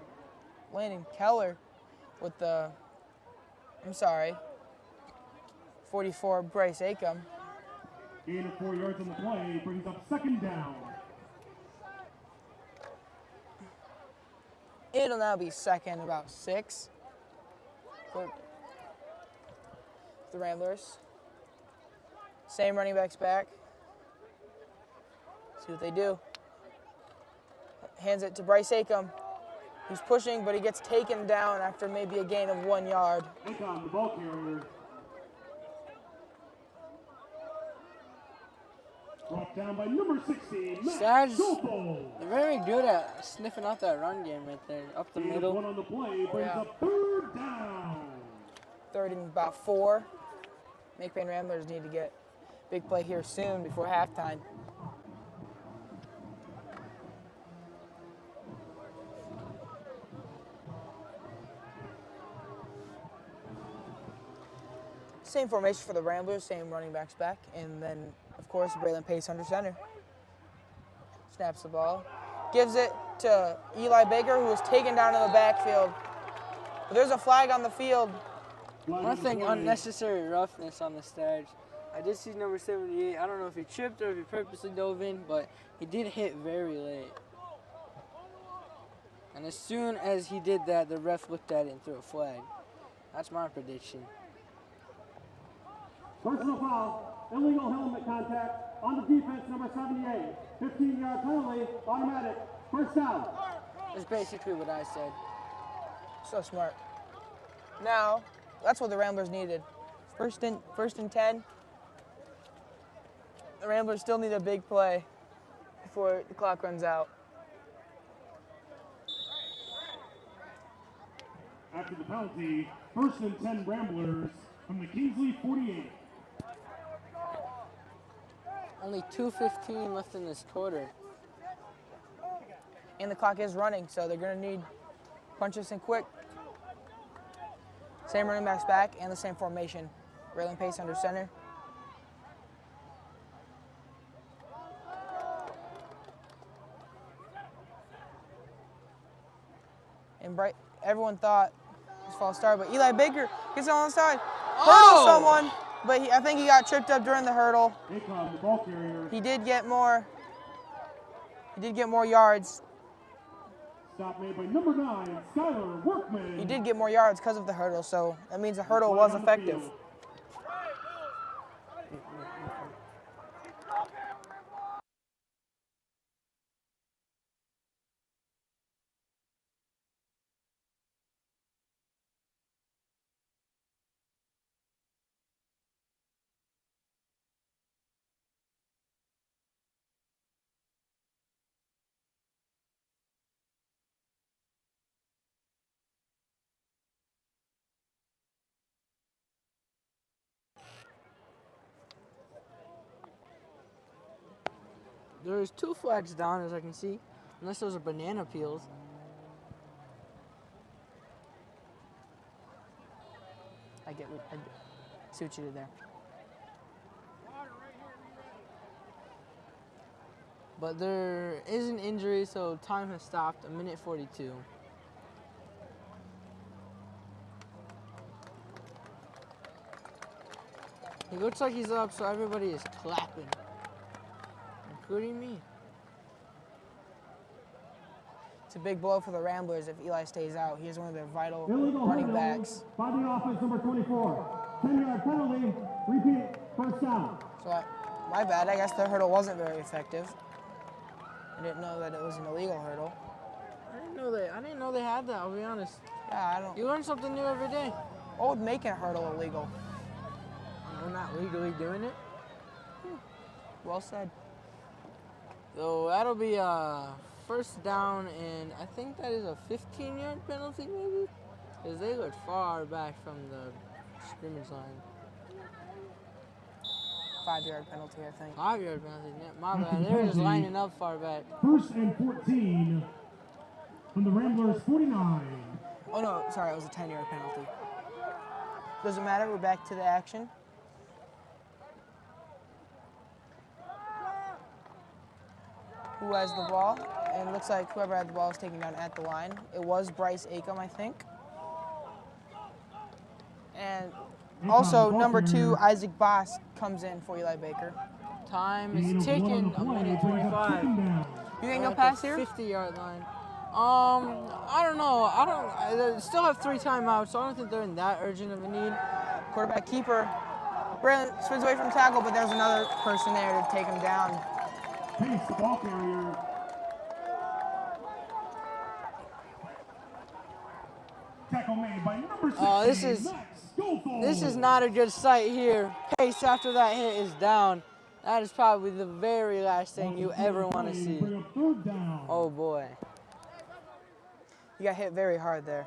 Landon Keller with the, 44, Bryce Acom. Gain of 4 yards on the play brings up second down. It'll now be second, about 6 for the Ramblers. Same running backs back. See what they do. Hands it to Bryce Acom. He's pushing, but he gets taken down after maybe a gain of 1 yard. Akon, the ball carrier. Brought down by number 16, Matt Stags, Sopel. they're very good at sniffing out that run game right there, up the Gain of middle. 1 on the play brings Yeah. up third down. Third and about 4. McBain Ramblers need to get big play here soon before halftime. Same formation for the Ramblers, same running backs back, and then, of course, Braylon Pace under center. Snaps the ball, gives it to Eli Baker, who was taken down in the backfield. But there's a flag on the field. I think unnecessary roughness on the Stags. I did see number 78. I don't know if he tripped or if he purposely dove in, but he did hit very late. And as soon as he did that, the ref looked at it and threw a flag. That's my prediction. Personal foul, illegal helmet contact on the defense, number 78. 15-yard penalty, automatic, first down. That's basically what I said. So smart. Now, that's what the Ramblers needed. First and 10. The Ramblers still need a big play before the clock runs out. After the penalty, first and 10 Ramblers from the Kingsley 48. Only 2:15 left in this quarter. And the clock is running, so they're going to need punch this in quick. Same running backs back and the same formation. Braylon Pace under center. And everyone thought it was a false start, but Eli Baker gets on the side, hurdles someone, but I think he got tripped up during the hurdle. Kickoff, the ball carrier. He did get more yards. Stop made by number 9, Skylar Workman. He did get more yards because of the hurdle, so that means the hurdle was effective. There's 2 flags down, as I can see, unless those are banana peels. I see what you did there. But there is an injury, so time has stopped, 1:42. It looks like he's up, so everybody is clapping, including me. It's a big blow for the Ramblers if Eli stays out. He is one of their vital Illegal running hurdle backs. by the offense, number 24. 10-yard penalty. Repeat, first down. So my bad. I guess the hurdle wasn't very effective. I didn't know that it was an illegal hurdle. I didn't know they had that. I'll be honest. Yeah, I don't. You learn something new every day. What would make a hurdle illegal? We're not legally doing it. Well said. So that'll be a first down, and I think that is a 15-yard penalty, maybe, because they look far back from the scrimmage line. 5-yard penalty, I think. 5-yard penalty. Yeah, my bad. They were just lining up far back. First and 14 from the Ramblers 49. Oh no, sorry, it was a 10-yard penalty. Doesn't matter. We're back to the action. Who has the ball? And it looks like whoever had the ball is taken down at the line. It was Bryce Acom, I think. And also, number 2, Isaac Boss comes in for Eli Baker. Time is ticking. 1:25. You think they'll pass here? 50-yard line. I don't know. They still have 3 timeouts, so I don't think they're in that urgent of a need. Quarterback keeper. Braylon spins away from tackle, but there's another person there to take him down. Pace, the ball carrier. Tackle made by number 16. Oh, this is not a good sight here. Pace after that hit is down. That is probably the very last thing you ever want to see. Oh boy. He got hit very hard there.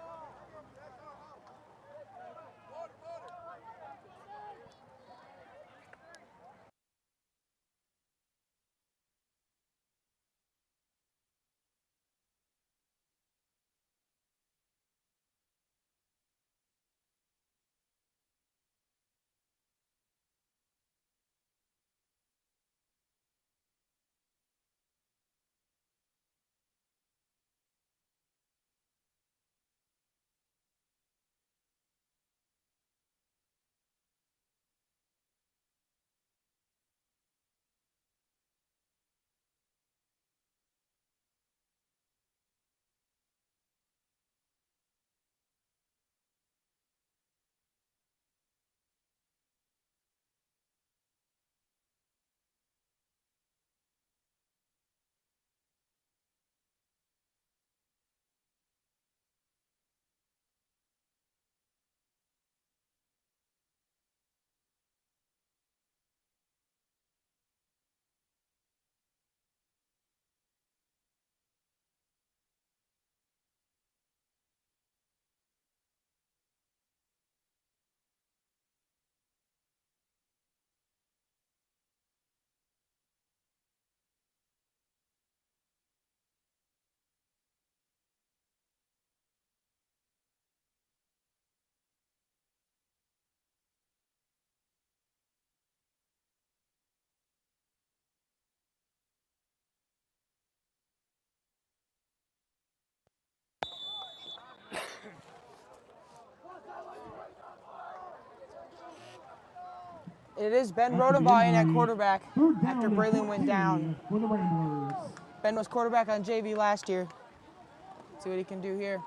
It is Ben After the Rodenbaugh in at injury, quarterback third down after and Braylon went 14 down. For the Ramblers. Ben was quarterback on JV last year. See what he can do here.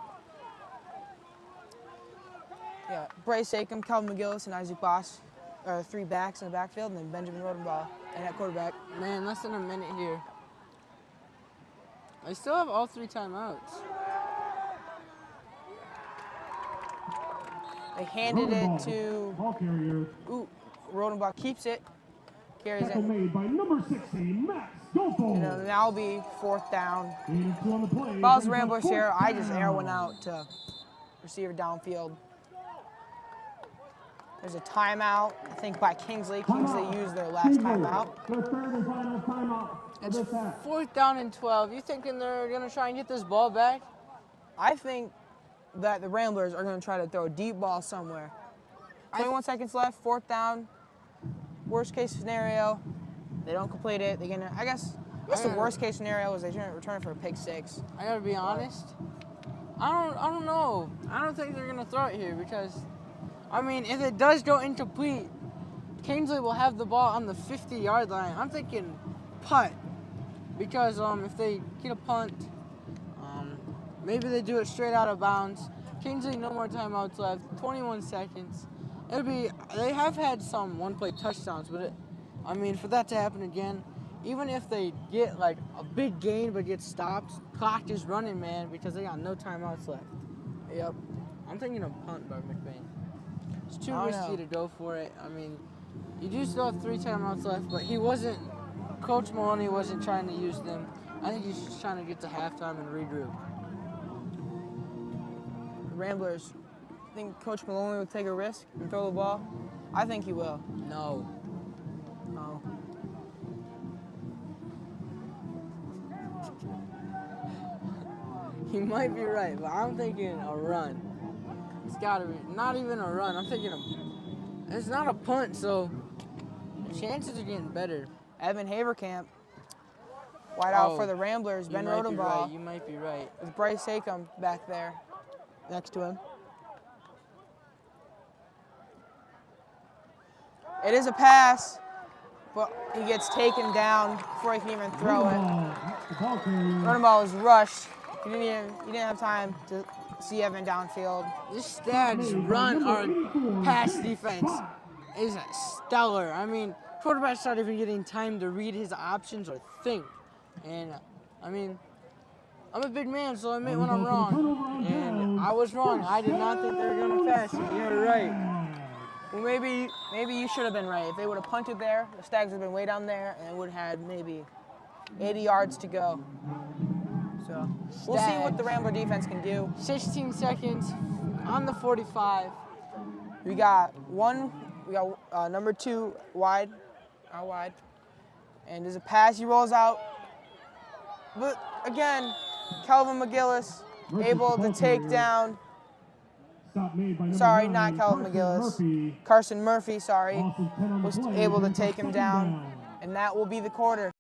Yeah, Bryce Acom, Calvin McGillis, and Isaac Boss are 3 backs in the backfield, and then Benjamin Rodenbaugh in at quarterback. Man, less than a minute here. I still have all 3 timeouts. They handed it to, Ball carrier. Rodenbaugh keeps it, carries Tackle it, made by number 60, Max Gofo. and it'll now be 4th down. Gain of 2 on the play. If I was brings up Ramblers here, 4th I just air down. one out to receiver downfield. There's a timeout, I think, by Kingsley. Kingsley used their last Kingsley, timeout. Their third and final timeout. of It's this half. 4th down and 12. You thinking they're gonna try and get this ball back? I think that the Ramblers are going to try to throw a deep ball somewhere. 21 seconds left, 4th down. Worst case scenario, they don't complete it. They're gonna. I guess the worst case scenario is they return it for a pick 6. I gotta be honest. I don't know. I don't think they're gonna throw it here because, I mean, if it does go incomplete, Kingsley will have the ball on the 50-yard line. I'm thinking punt because if they get a punt, maybe they do it straight out of bounds. Kingsley, no more timeouts left. 21 seconds. They have had some one-play touchdowns, but I mean, for that to happen again, even if they get like a big gain but get stopped, clock is running, man, because they got no timeouts left. Yep. I'm thinking of punt by McBain. It's too I don't risky know. to go for it. I mean, you do still have 3 timeouts left, but Coach Maloney wasn't trying to use them. I think he's just trying to get to halftime and regroup. Ramblers. Think Coach Maloney would take a risk and throw the ball? I think he will. No. Oh. He might be right, but I'm thinking a run. It's gotta be not even a run. I'm thinking it's not a punt, so the chances are getting better. Evan Haverkamp, wide out for the Ramblers. Ben Rodenbaugh You might be right. with Bryce Acom back there next to him. It is a pass, but he gets taken down before he can even throw it. Ball carrier. Rodenbaugh was rushed. He didn't have time to see Evan downfield. This Stags run or pass defense is stellar. I mean, quarterback's not even getting time to read his options or think. And I mean, I'm a big man, so I admit when I'm wrong. And I was wrong. I did not think they were gonna pass it. You're right. Well, maybe you should have been right. If they would have punted there, the Stags would have been way down there, and it would have had maybe 80 yards to go. So we'll see what the Rambler defense can do. 16 seconds on the 45. We got number 2 wide, out wide, and there's a pass. He rolls out, but again, Calvin McGillis able to take down. Stop made by number Sorry, 9, not Calvin Carson McGillis. Murphy. Carson Murphy, sorry, Lost 10 on the was play, able to brings up take him 2nd down, and that will be the quarter.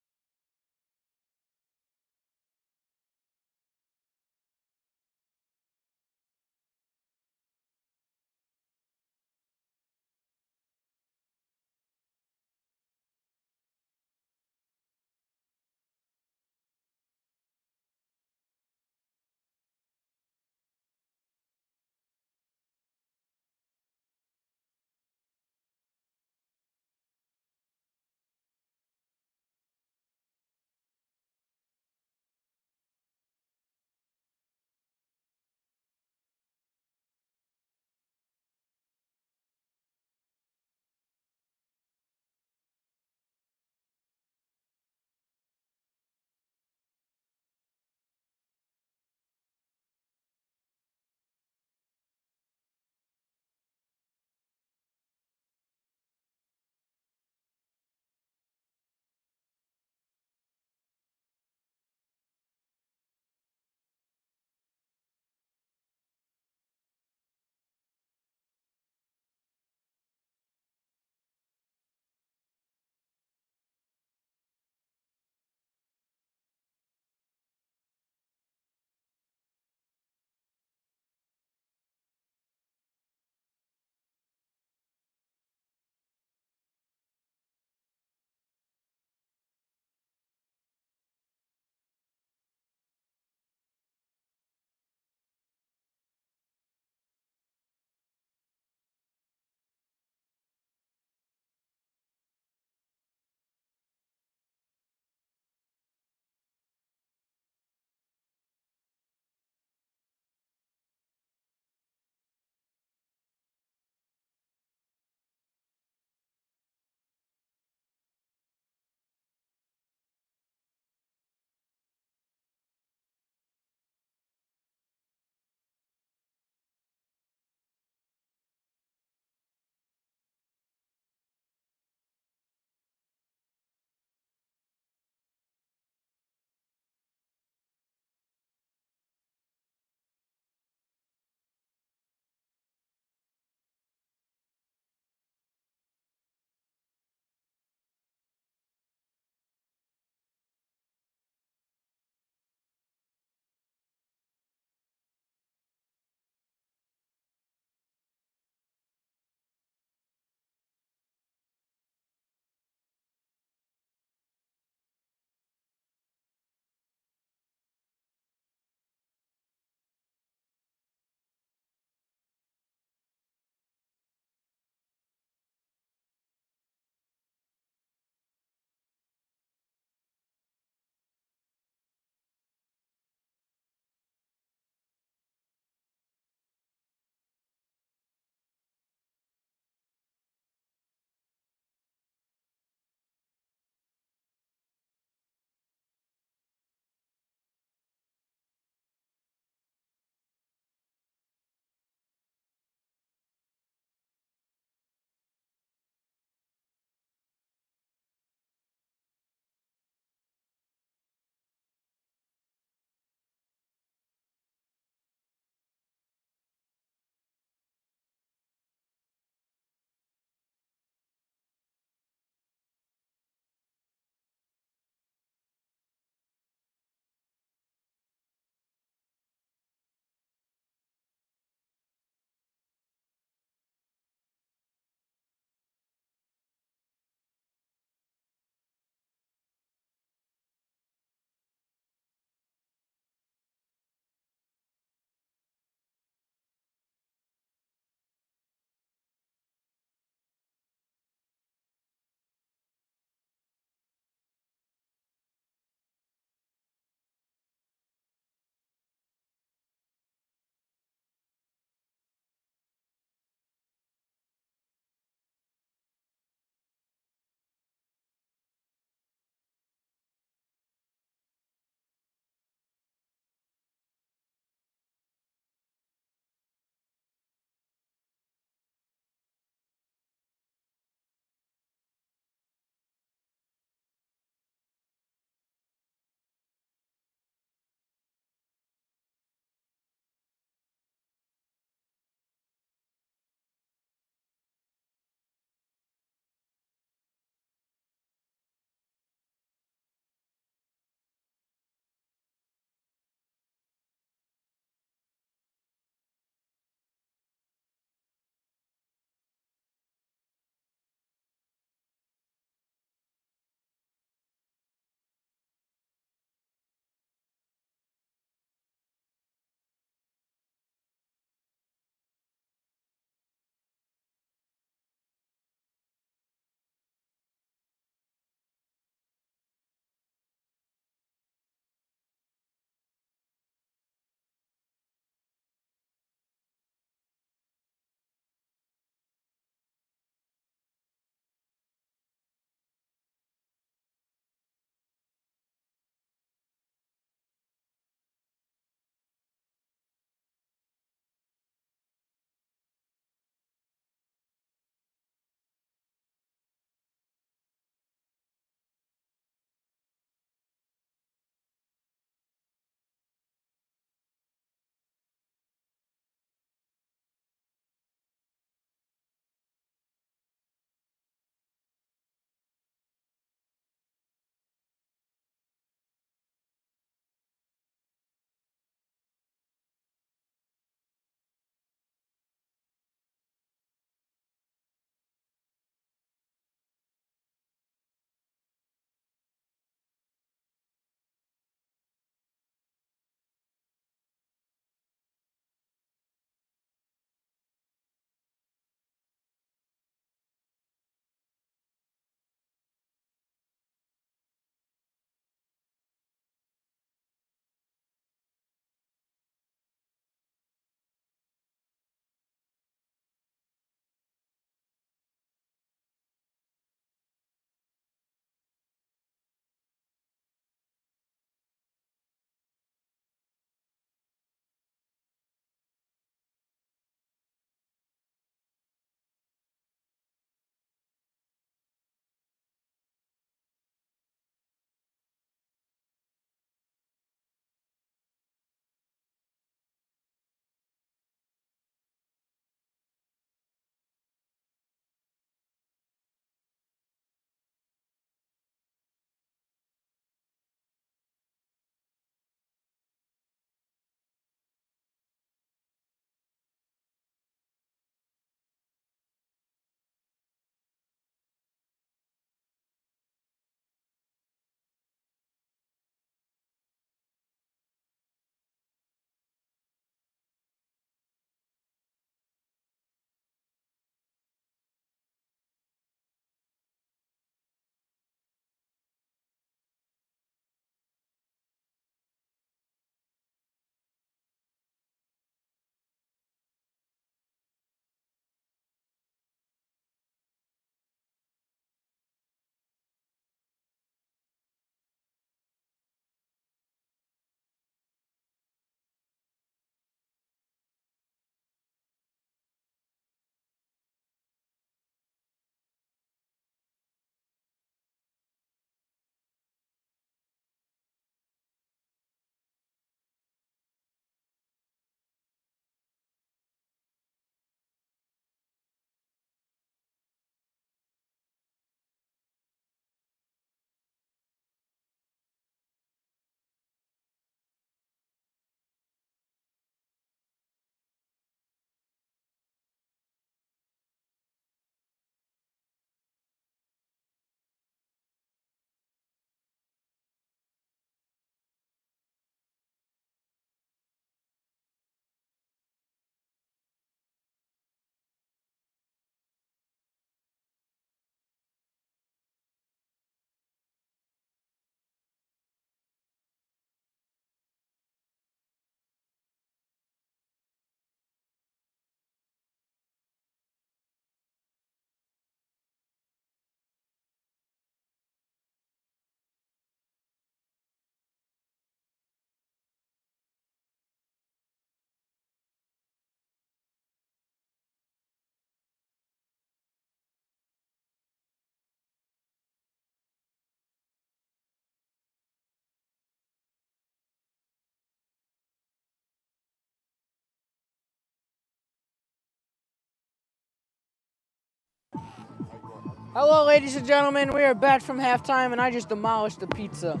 Hello, ladies and gentlemen. We are back from halftime, and I just demolished the pizza.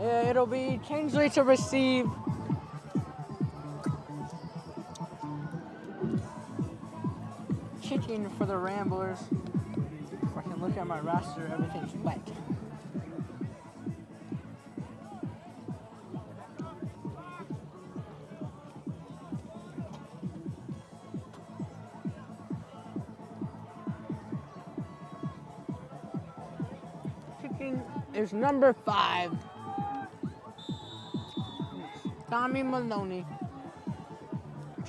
It'll be Kingsley to receive. Kicking for the Ramblers. If I can look at my roster, everything's wet. Kicking is number 5. Tommy Maloney.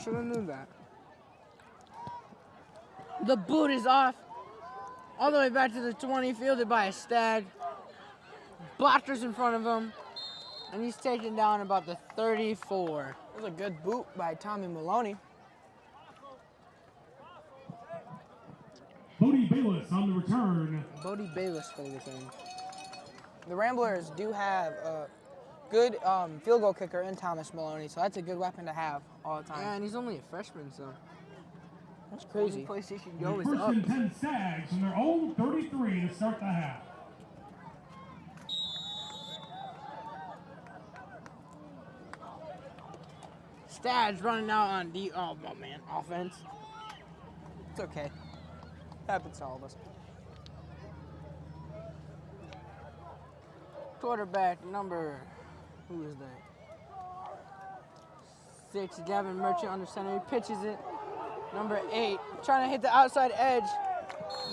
Should have knew that. The boot is off. All the way back to the 20, fielded by a Stag. Blockers in front of him. And he's taken down about the 34. That was a good boot by Tommy Maloney. Bodie Bayless on the return. Bodie Bayless for the return. The Ramblers do have a good field goal kicker in Thomas Maloney, so that's a good weapon to have all the time. Yeah, and he's only a freshman, so That's the only crazy. place he can go is First up. and 10 Stags from their own 33 to start the half. Stads running out on offense. It's okay. Happens to all of us. Quarterback number, who is that? 6, Gavin Merchant under center. He pitches it. Number 8, trying to hit the outside edge.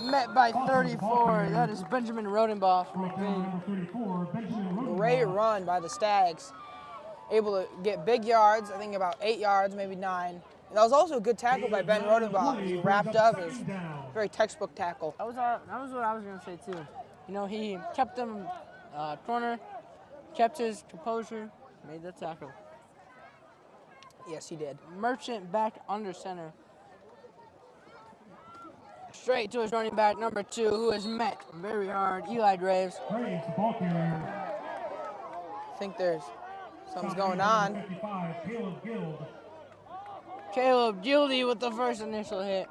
Met by 34. That is Benjamin Rodenbaugh from Brought down McBain. number 34, Benjamin Rodenbaugh. Great run by the Stags. Able to get big yards, I think about 8 yards, maybe 9. And that was also a good tackle by Ben Rodenbaugh. He wrapped up. It was a very textbook tackle. That was what I was going to say, too. You know, he kept them corner, kept his composure, made the tackle. Yes, he did. Merchant back under center. Straight to his running back, number 2, who is met very hard, Eli Graves. Graves, the ball carrier. I think there's something's going on. 55, Caleb Guild. Caleb Gildy with the first initial hit.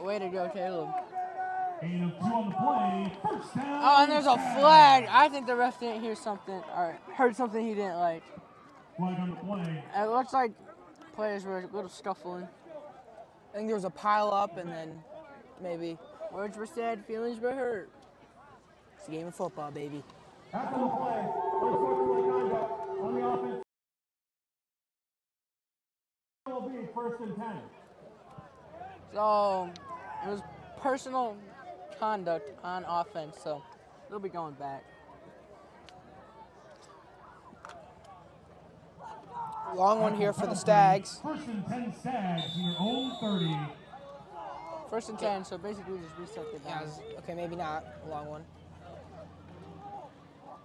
Way to go, Caleb. Gain of 2 on the play. First down. Oh, and there's a flag. I think the ref didn't hear something, or heard something he didn't like. Flag on the play. It looks like players were a little scuffling. I think there was a pile up and then maybe Words were said, feelings were hurt. it's a game of football, baby. After the play, unsportsmanlike conduct on the offense. Will be first and 10. So it was personal conduct on offense, so they'll be going back. Long one here for the Stags. First and 10 Stags in their own 30. First and 10, so basically just reset the Yeah, down. okay, maybe not a long one.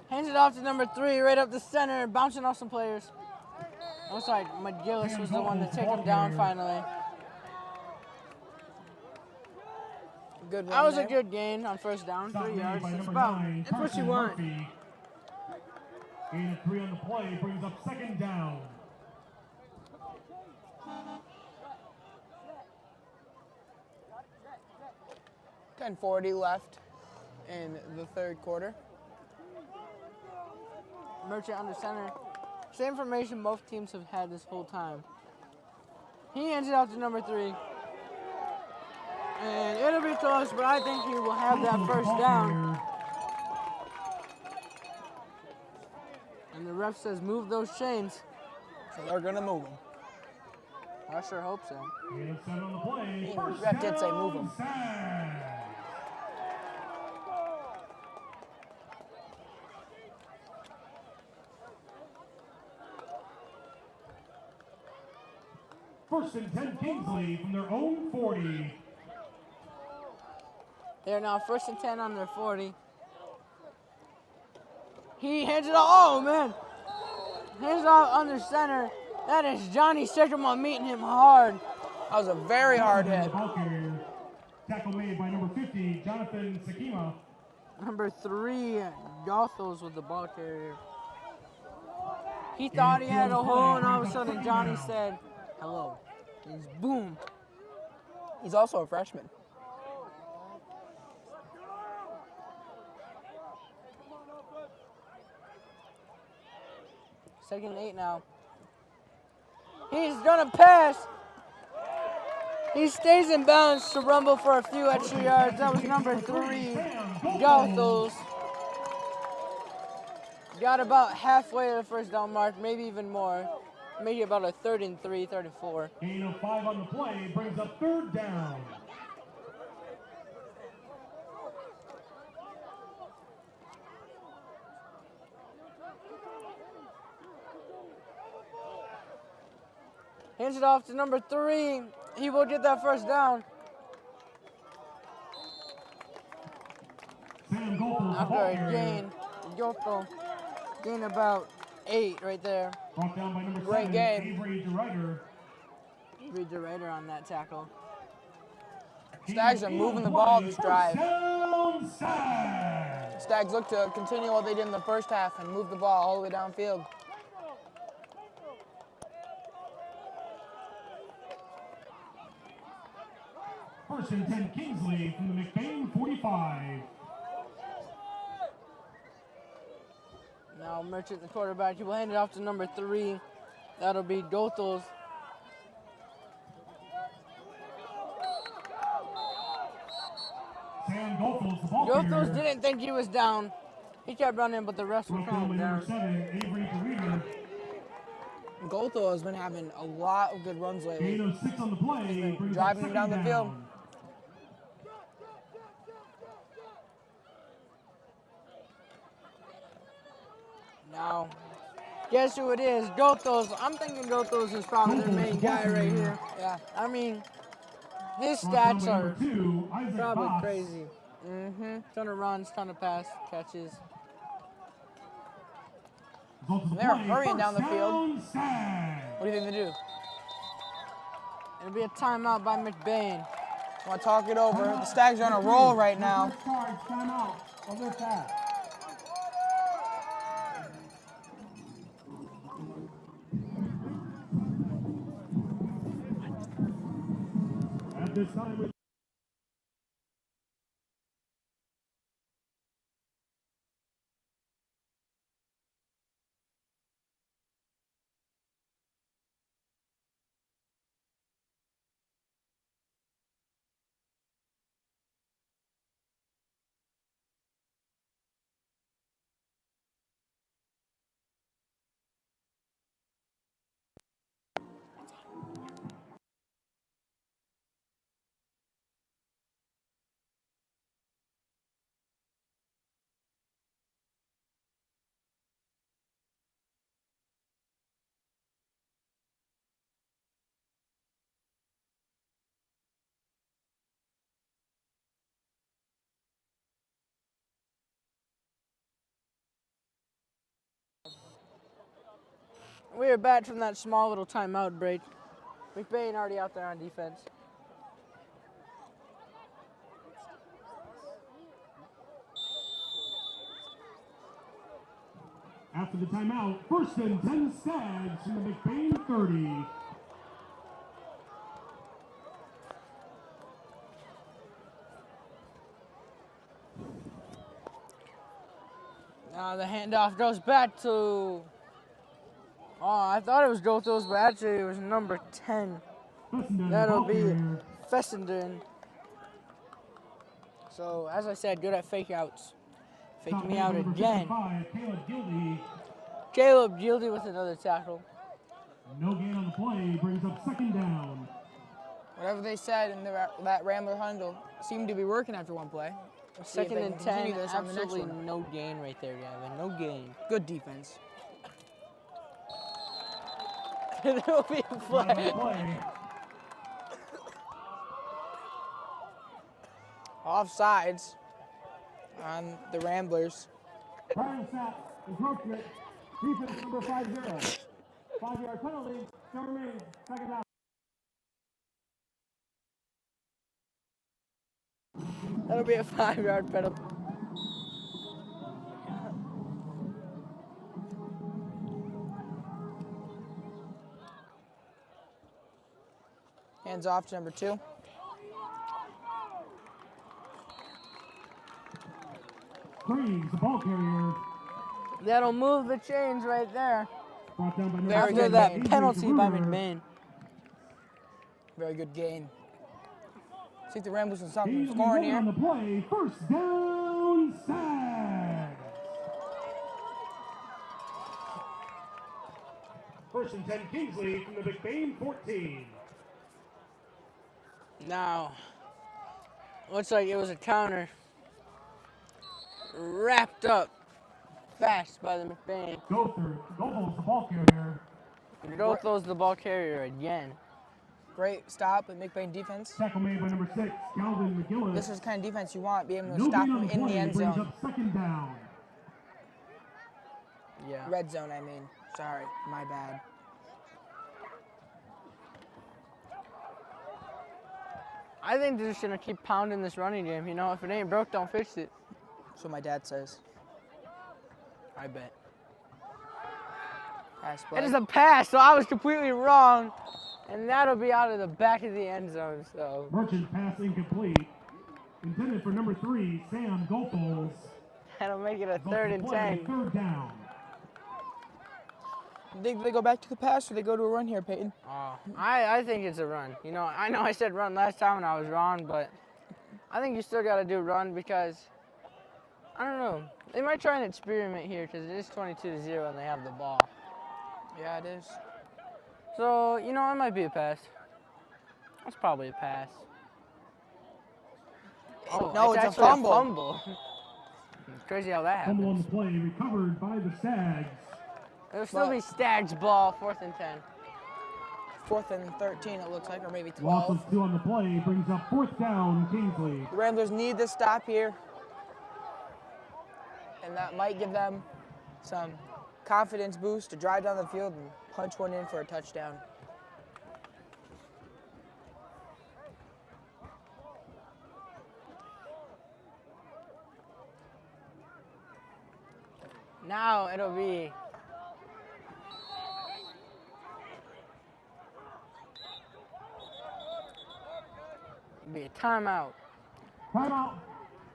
Hands it off to number 3, right up the center, bouncing off some players. Looks like McGillis was the one to take him down finally. Good run That was there. a good gain on first down, Stop 3 made yards. by That's number about, 9, that's what you Carson want. Murphy. Gain of 3 on the play brings up second down. .40 left in the third quarter. Merchant under center. Same formation both teams have had this whole time. He hands it off to number 3. And it'll be close, but I think he will have that first down. And the ref says move those chains. So they're gonna move him. I sure hope so. Gain of 7 on the play. The First ref did say down, move 'em. Stags. First and 10 Kingsley from their own 40. They're now first and 10 on their 40. He hands it off. Oh, man. Hands it off under center. That is Johnny Sycamore meeting him hard. That was a very hard hit. Ball carrier. Tackle made by number 50, Jonathan Sakima. Number 3, Gothels with the ball carrier. He thought he had a hole, and all of a sudden Johnny said, hello. And boom. He's also a freshman. Second and 8 now. He's gonna pass. He stays in bounds to rumble for a few extra yards. That was number 3, Gothels. Got about halfway to the first down mark, maybe even more. Maybe about a 3rd and 3, 3rd and 4. Gain of 5 on the play brings up 3rd down. Hands it off to number 3. He will get that first down. Sam Goldberg, After a gain, Yoko gain about 8 right there. brought down by number Great 7, game. Avery DeRuyter. Read the Raider on that tackle. Stags are moving the ball this drive. Down, Stags. Stags look to continue what they did in the first half and move the ball all the way downfield. First and 10, Kingsley from the McBain 45. Now Merchant, the quarterback, he will hand it off to number 3. That'll be Gothels. Sam Goldberg, the ball Gothels carrier. didn't think he was down. He kept running, but the refs were Brought down by calling him number down. 7, Avery DeRuyter. Gothel has been having a lot of good runs lately. Gain of 6 on the play. brings up driving him down the 2nd field. down. Now, guess who it is? Gothels. I'm thinking Gothels is probably their main guy right here. Yeah. I mean, his Brought down stats by are number 2, Isaac probably Boss. crazy. Ton of runs, ton of pass catches. Result of the They're play, hurrying down the first field. down, Stags. What do you think they do? It'll be a timeout by McBain. Want to talk it over? The Stags are on a roll right now. Timeout of this half. At this time, we We are back from that small little timeout break. McBain already out there on defense. after the timeout, first and 10 Stags from the McBain 30. Now the handoff goes back to. Oh, I thought it was Gothels, but actually it was number 10. Fessenden, That'll ball be carrier. Fessenden. So, as I said, good at fake outs. Fake me out Number again. 55, Caleb Gildy. Caleb Gildy with another tackle. No gain on the play, brings up 2nd down. Whatever they said in that Rambler huddle seemed to be working after one play. Let's see if Second they and can 10, continue this on the next absolutely one. no gain right there, Gavin. No gain. Good defense. There will be a Not on the flag. play. Offsides on the Ramblers. Prior snap, encroachment, defense number 50. 5-yard penalty, still remains, 2nd down. That'll be a 5-yard penalty. Hands off to number 2. Green, the ball carrier. That'll move the chains right there. Brought down by number Very After good that gain. penalty by Ruder. McBain. Very good gain. See if the Ramblers can stop Gain from will be scoring made here. on the play. First down, Stags. First and 10, Kingsley from the McBain 14. Now, looks like it was a counter. Wrapped up fast by the McBain. Goebel's the ball carrier. Gotho's the ball carrier again. Great stop with McBain defense. Tackle made by number 6, Calvin McGillis. This is the kind of defense you want, be able to No stop gain him on the in the play, end brings zone. up second down. Yeah. Red zone, I mean. Sorry, my bad. I think they're just gonna keep pounding this running game. You know, if it ain't broke, don't fix it. That's what my dad says. I bet. Pass play. It is a pass, so I was completely wrong. And that'll be out of the back of the end zone, so. Merchant pass incomplete. Intended for number 3, Sam Goebels. That'll make it a 3rd and 10. Third down. Think they go back to the pass or they go to a run here, Peyton? I think it's a run. You know I said run last time and I was wrong, but I think you still got to do run because, I don't know. They might try an experiment here because it is 22-0 and they have the ball. Yeah, it is. So, you know, it might be a pass. That's probably a pass. No, it's a actually fumble. It's crazy how that Fumble on happens. the play, recovered by the Stags. It'll still be Stags ball, 4th and 10. 4th and 13, it looks like, or maybe Loss 12. of 2 on the play, brings up 4th down, Kingsley. The Ramblers need this stop here. And that might give them some confidence boost to drive down the field and punch one in for a touchdown. Now it'll be a timeout. Timeout,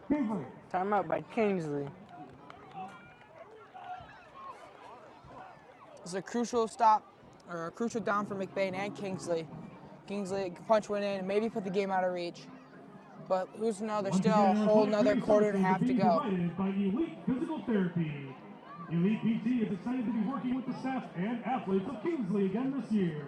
Kingsley. Timeout by Kingsley. It's a crucial stop, or a crucial down for McBain and Kingsley. Kingsley can punch one in and maybe put the game out of reach. But who's to know, there's still a whole nother quarter and a half to go. Provided by Elite Physical Therapy. Elite PT is excited to be working with the staff and athletes of Kingsley again this year.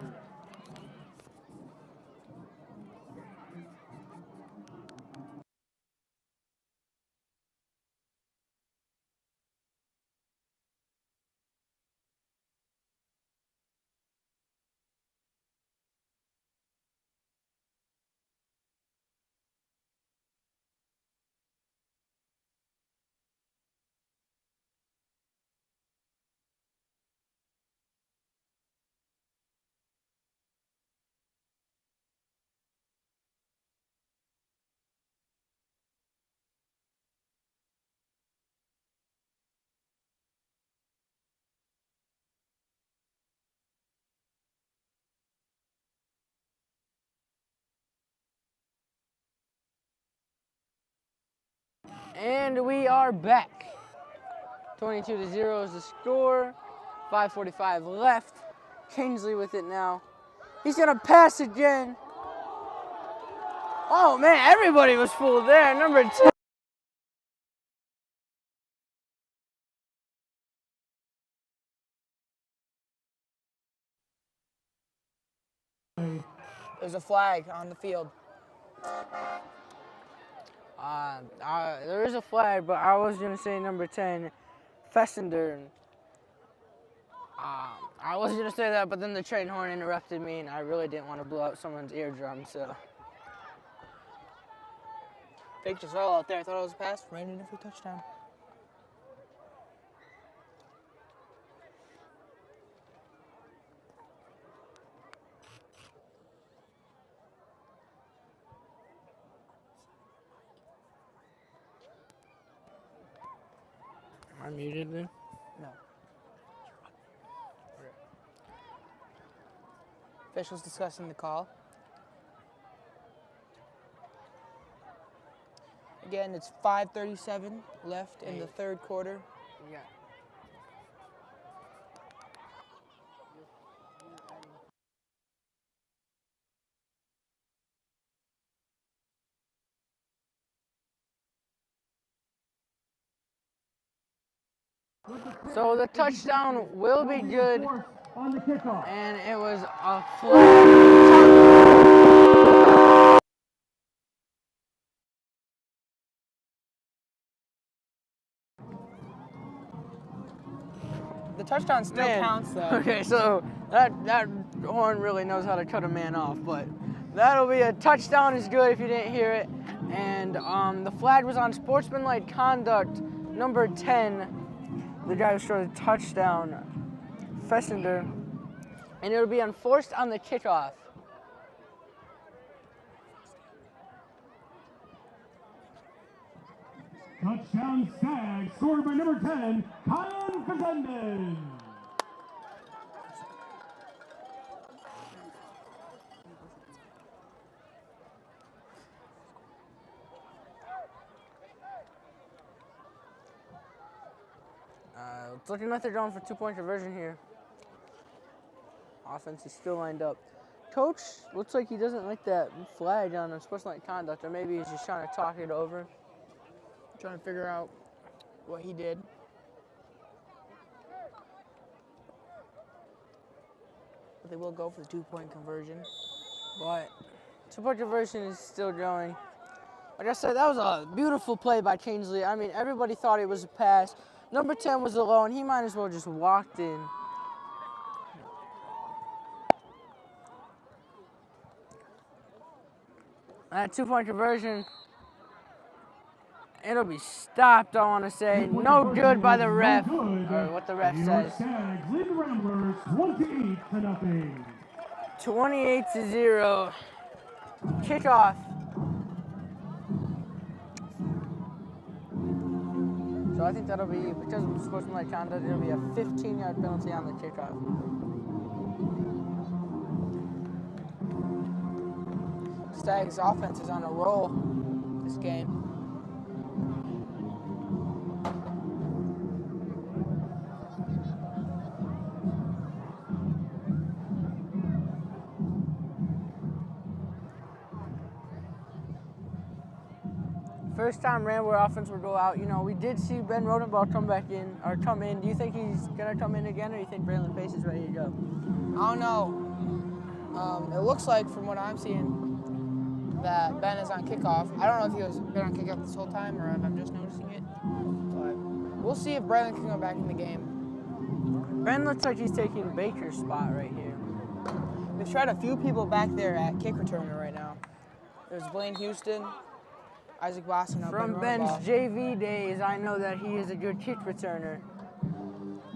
And we are back. 22-0 is the score. 5:45 left. Kingsley with it now. He's gonna pass again. Oh man, everybody was fooled there. Number 2. There's a flag on the field. There is a flag, but I was gonna say number 10, Fessender. I was gonna say that, but then the train horn interrupted me, and I really didn't want to blow out someone's eardrum. So Faked us all out there. I thought it was a pass. Ran in for a touchdown. am I muted then? No. Officials discussing the call. Again, it's 5:37 left in the third quarter. Yeah. So the touchdown will be good, On the kickoff. and it was a flag. The touchdown still Man. counts, though. Okay, so that horn really knows how to cut a man off, but that'll be a touchdown is good if you didn't hear it. And the flag was on sportsmanlike conduct, number 10, the guy who scored a touchdown, Fessender, and it'll be enforced on the kickoff. Touchdown Stag, scored by number 10, Kyan Fernandez. It's looking like they're going for 2-point conversion here. Offense is still lined up. Coach looks like he doesn't like that flag on sportsmanlike conduct, or maybe he's just trying to talk it over. Trying to figure out what he did. But they will go for the 2-point conversion. But 2-point conversion is still going. Like I said, that was a beautiful play by Kingsley. I mean, everybody thought it was a pass. Number 10 was alone. He might as well just walked in. That 2-point conversion, it'll be stopped, I want to say. No good by the ref, or what the ref says. Stags lead the Ramblers 28-0. 28-0. Kickoff. So I think that'll be, because of sportsmanlike conduct, it'll be a 15-yard penalty on the kickoff. Stags offense is on a roll this game. First time Rambler offense will go out. You know, we did see Ben Rodenbaugh come in. Do you think he's gonna come in again, or do you think Braylon Pace is ready to go? I don't know. It looks like, from what I'm seeing, that Ben is on kickoff. I don't know if he was been on kickoff this whole time or if I'm just noticing it. But we'll see if Braylon can go back in the game. Ben looks like he's taking Baker's spot right here. They've tried a few people back there at kick returner right now. There's Blaine Houston, Isaac Boston, From Ben's JV days, I know that he is a good kick returner.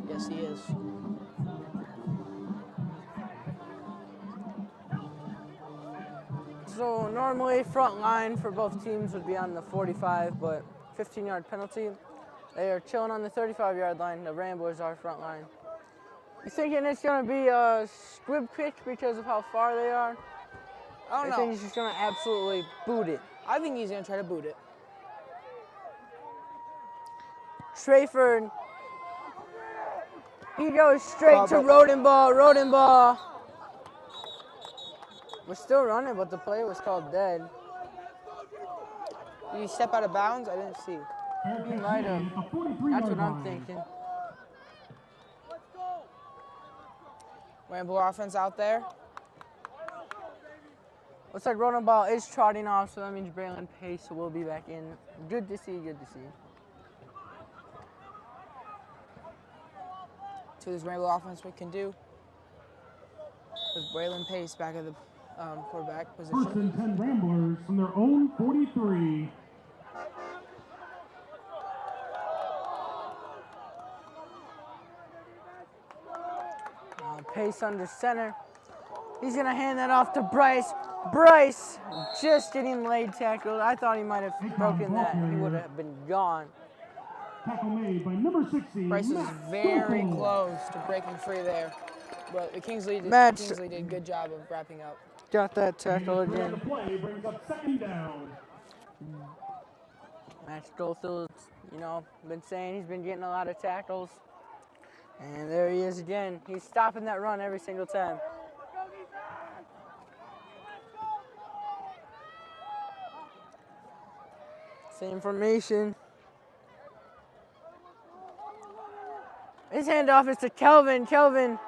Yes, he is. So normally front line for both teams would be on the 45, but 15-yard penalty. They are chilling on the 35-yard line. The Ramblers are front line. You thinking it's going to be a squib kick because of how far they are? I don't know. I think he's just going to absolutely boot it. I think he's going to try to boot it. Trayford. He goes straight to Rodenbaugh. We're still running, but the play was called dead. Did he step out of bounds? I didn't see. He might have. That's what I'm thinking. Rambler offense out there. Looks like Rodenbaugh is trotting off, so that means Braylon Pace will be back in. Good to see, good to see. See what this Rambler offense can do. With Braylon Pace back at the quarterback position. First and 10 Ramblers from their own 43. Pace under center. He's going to hand that off to Bryce. Bryce just getting laid tackled. I thought he might have broken that. He would have been gone. Tackle made by number 60. Bryce is very close to breaking free there. But the Kingsley did a good job of wrapping up. Got that tackle again. The play brings up second down. Matt Schofield, you know, been saying he's been getting a lot of tackles. And there he is again. He's stopping that run every single time. Same formation. His handoff is to Kelvin. Kelvin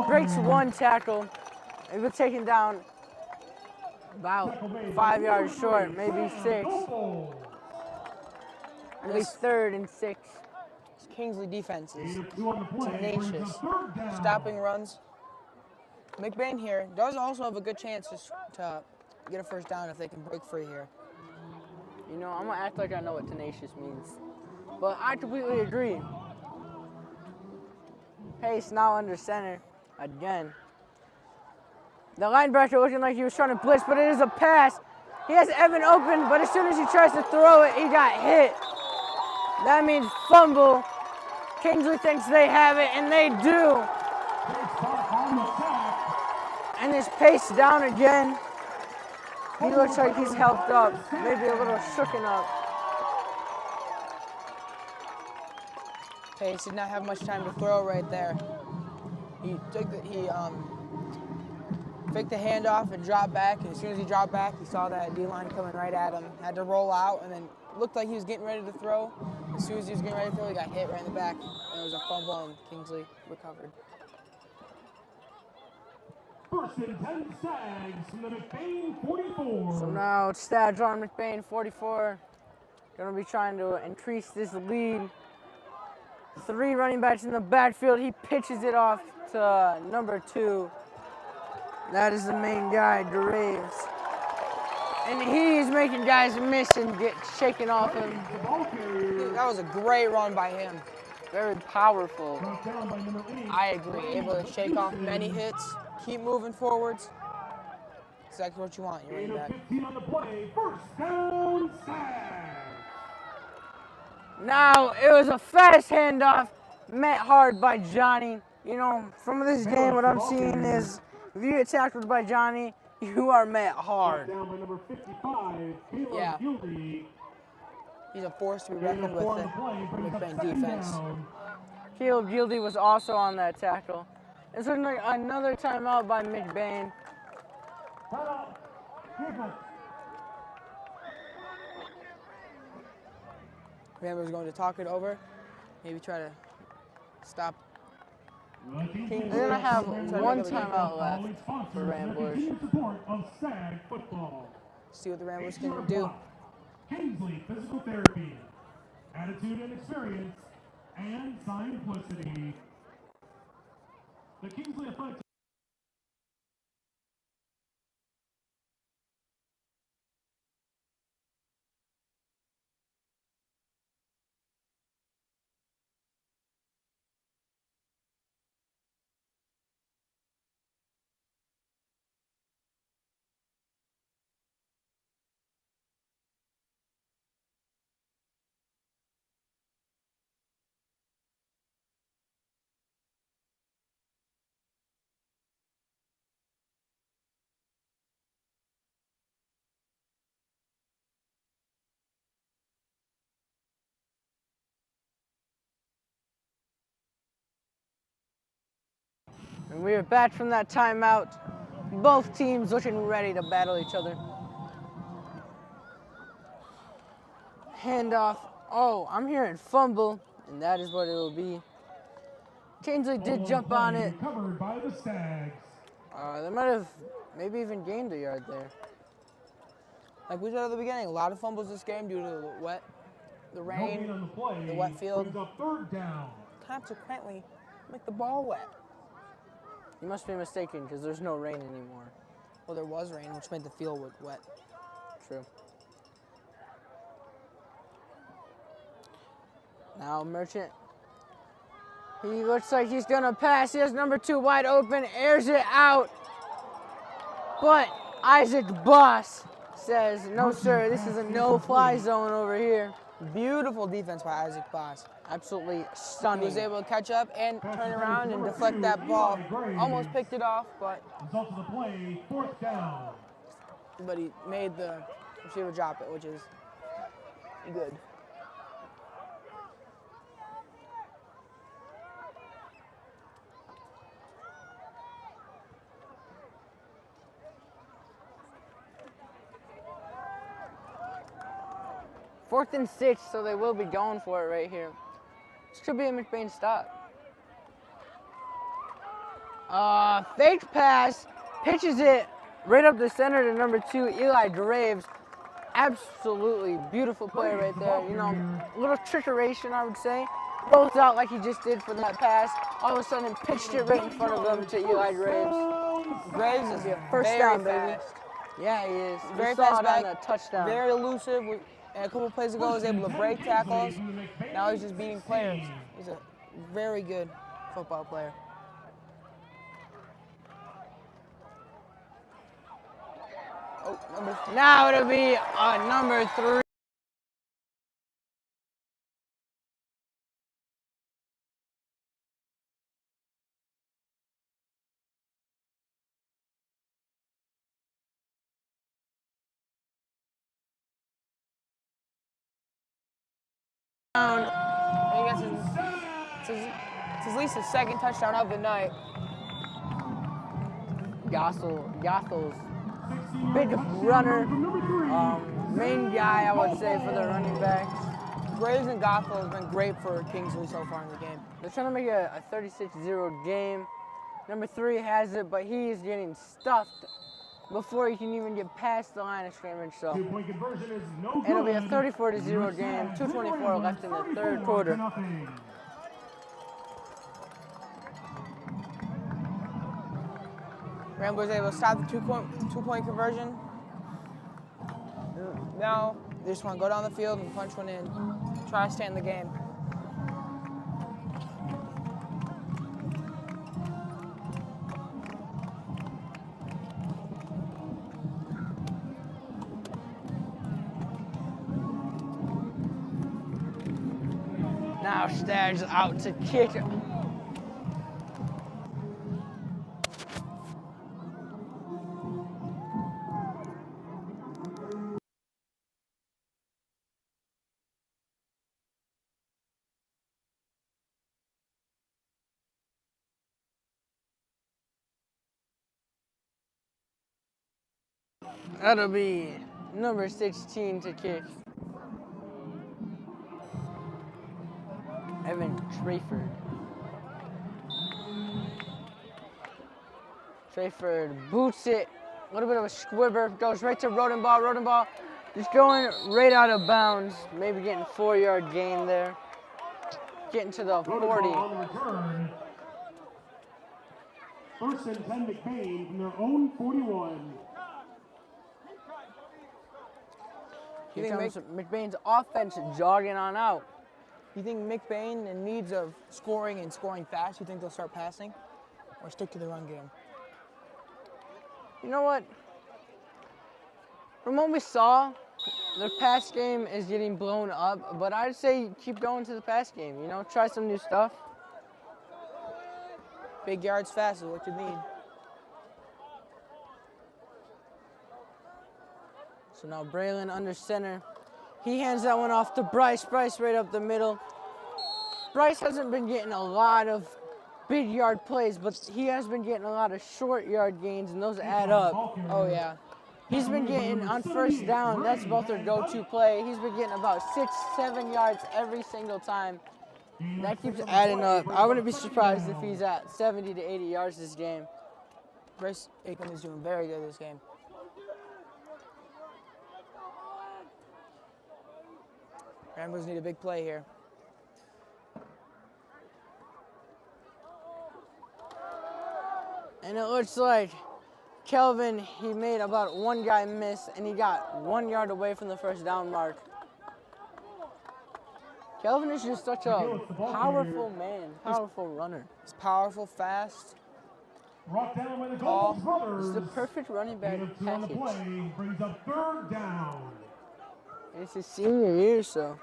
breaks one tackle. He was taken down about 5 yards short, maybe 6. Maybe 3rd and 6. This Kingsley defense is tenacious, stopping runs. McBain here does also have a good chance to get a first down if they can break free here. You know, I'm going to act like I know what tenacious means. But I completely agree. Pace now under center again. The linebacker looking like he was trying to blitz, but it is a pass. He has Evan open, but as soon as he tries to throw it, he got hit. That means fumble. Kingsley thinks they have it, and they do. And it's Pace down again. He looks like he's helped up, maybe a little shooken up. Pace did not have much time to throw right there. He faked the handoff and dropped back, and as soon as he dropped back, he saw that D-line coming right at him. Had to roll out, and then looked like he was getting ready to throw. As soon as he was getting ready to throw, he got hit right in the back, and it was a fumble, and Kingsley recovered. First and 10 Stags from the McBain 44. So now Stags on McBain 44. Gonna be trying to increase this lead. 3 running backs in the backfield. He pitches it off to number 2. That is the main guy, Graves. And he's making guys miss and get shaken off him. That was a great run by him. Very powerful. I agree. Able to shake off many hits, keep moving forwards. Exactly what you want, your running back. 15 on the play. First down, Stags. Now, it was a fast handoff, met hard by Johnny. You know, from this game, what I'm seeing is if you get tackled by Johnny, you are met hard. Down by number 55, Yeah. Kingsley. He's a force to be reckoned with the McBain defense. Caleb Gildy was also on that tackle. It's like another timeout by McBain. Ramblers going to talk it over. Maybe try to stop. They're going to have one timeout left for Ramblers. See what the Ramblers can do. Kingsley Physical Therapy, Attitude and Experience, and Simplicity. The Kingsley Athletic. And we are back from that timeout. Both teams looking ready to battle each other. Handoff. Oh, I'm hearing fumble, and that is what it will be. Kingsley did jump on it. Covered by the Stags. They might have maybe even gained a yard there. Like we said at the beginning, a lot of fumbles this game due to the rain, On the play, the wet field. brings up third down. Consequently, make the ball wet. You must be mistaken because there's no rain anymore. Well, there was rain, which made the field wet. True. Now Merchant. He looks like he's gonna pass. He has number 2 wide open, airs it out. But Isaac Boss says, no sir, this is a no-fly zone over here. Beautiful defense by Isaac Boss. Absolutely He stunning. was able to catch up and turn around and deflect that ball. Almost picked it off, but Result of the play, fourth down. he made the receiver drop it, which is good. Fourth and 6, so they will be going for it right here. This could be a McBain stop. Fake pass, pitches it right up the center to number 2, Eli Graves. Absolutely beautiful play right there. You know, a little trickeration, I would say. Rolls out like he just did for that pass. All of a sudden, pitched it right in front of him to Eli Graves. Graves is First very down, baby. fast. Yeah, he is. Very We saw fast it on back, the touchdown. very elusive. And a couple plays ago, he was able to break tackles. Now he's just beating players. He's a very good football player. Oh, now it'll be number 3. I guess it's at least his second touchdown of the night. Yathel's big runner, main guy, I would say, for the running backs. Graves and Gothel have been great for Kingsley so far in the game. They're trying to make a 36-0 game. Number 3 has it, but he is getting stuffed before he can even get past the line of scrimmage. So it'll be a 34-0 game. 2:24 left in the third quarter. Ramblers able to stop the two-point conversion. Now they just want to go down the field and punch one in. Try to stay in the game. Now Staggs out to kick it. That'll be number 16 to kick. Evan Trayford. Trayford boots it. A little bit of a squibber. Goes right to Rodenbaugh. Rodenbaugh just going right out of bounds. Maybe getting 4-yard gain there. Getting to the 40. First and 10 McBain from their own 41. Here comes McBain's offense jogging on out. You think McBain, in needs of scoring and scoring fast, you think they'll start passing or stick to the run game? You know what? From what we saw, their pass game is getting blown up, but I'd say keep going to the pass game. You know, try some new stuff. Big yards fast is what you need. So now Braylon under center. He hands that one off to Bryce. Bryce right up the middle. Bryce hasn't been getting a lot of big yard plays, but he has been getting a lot of short yard gains, and those add up. Oh, yeah. He's been getting, on first down, that's about their go-to play. He's been getting about 6-7 yards every single time. That keeps adding up. I wouldn't be surprised if he's at 70 to 80 yards this game. Bryce Aiken is doing very good this game. Ramblers need a big play here. And it looks like Kelvin, he made about one guy miss, and he got 1 yard away from the first down mark. Kelvin is just such a powerful man, powerful runner. He's powerful, fast. Tall. He's the perfect running back package. Brings up third down. And it's his senior year, so.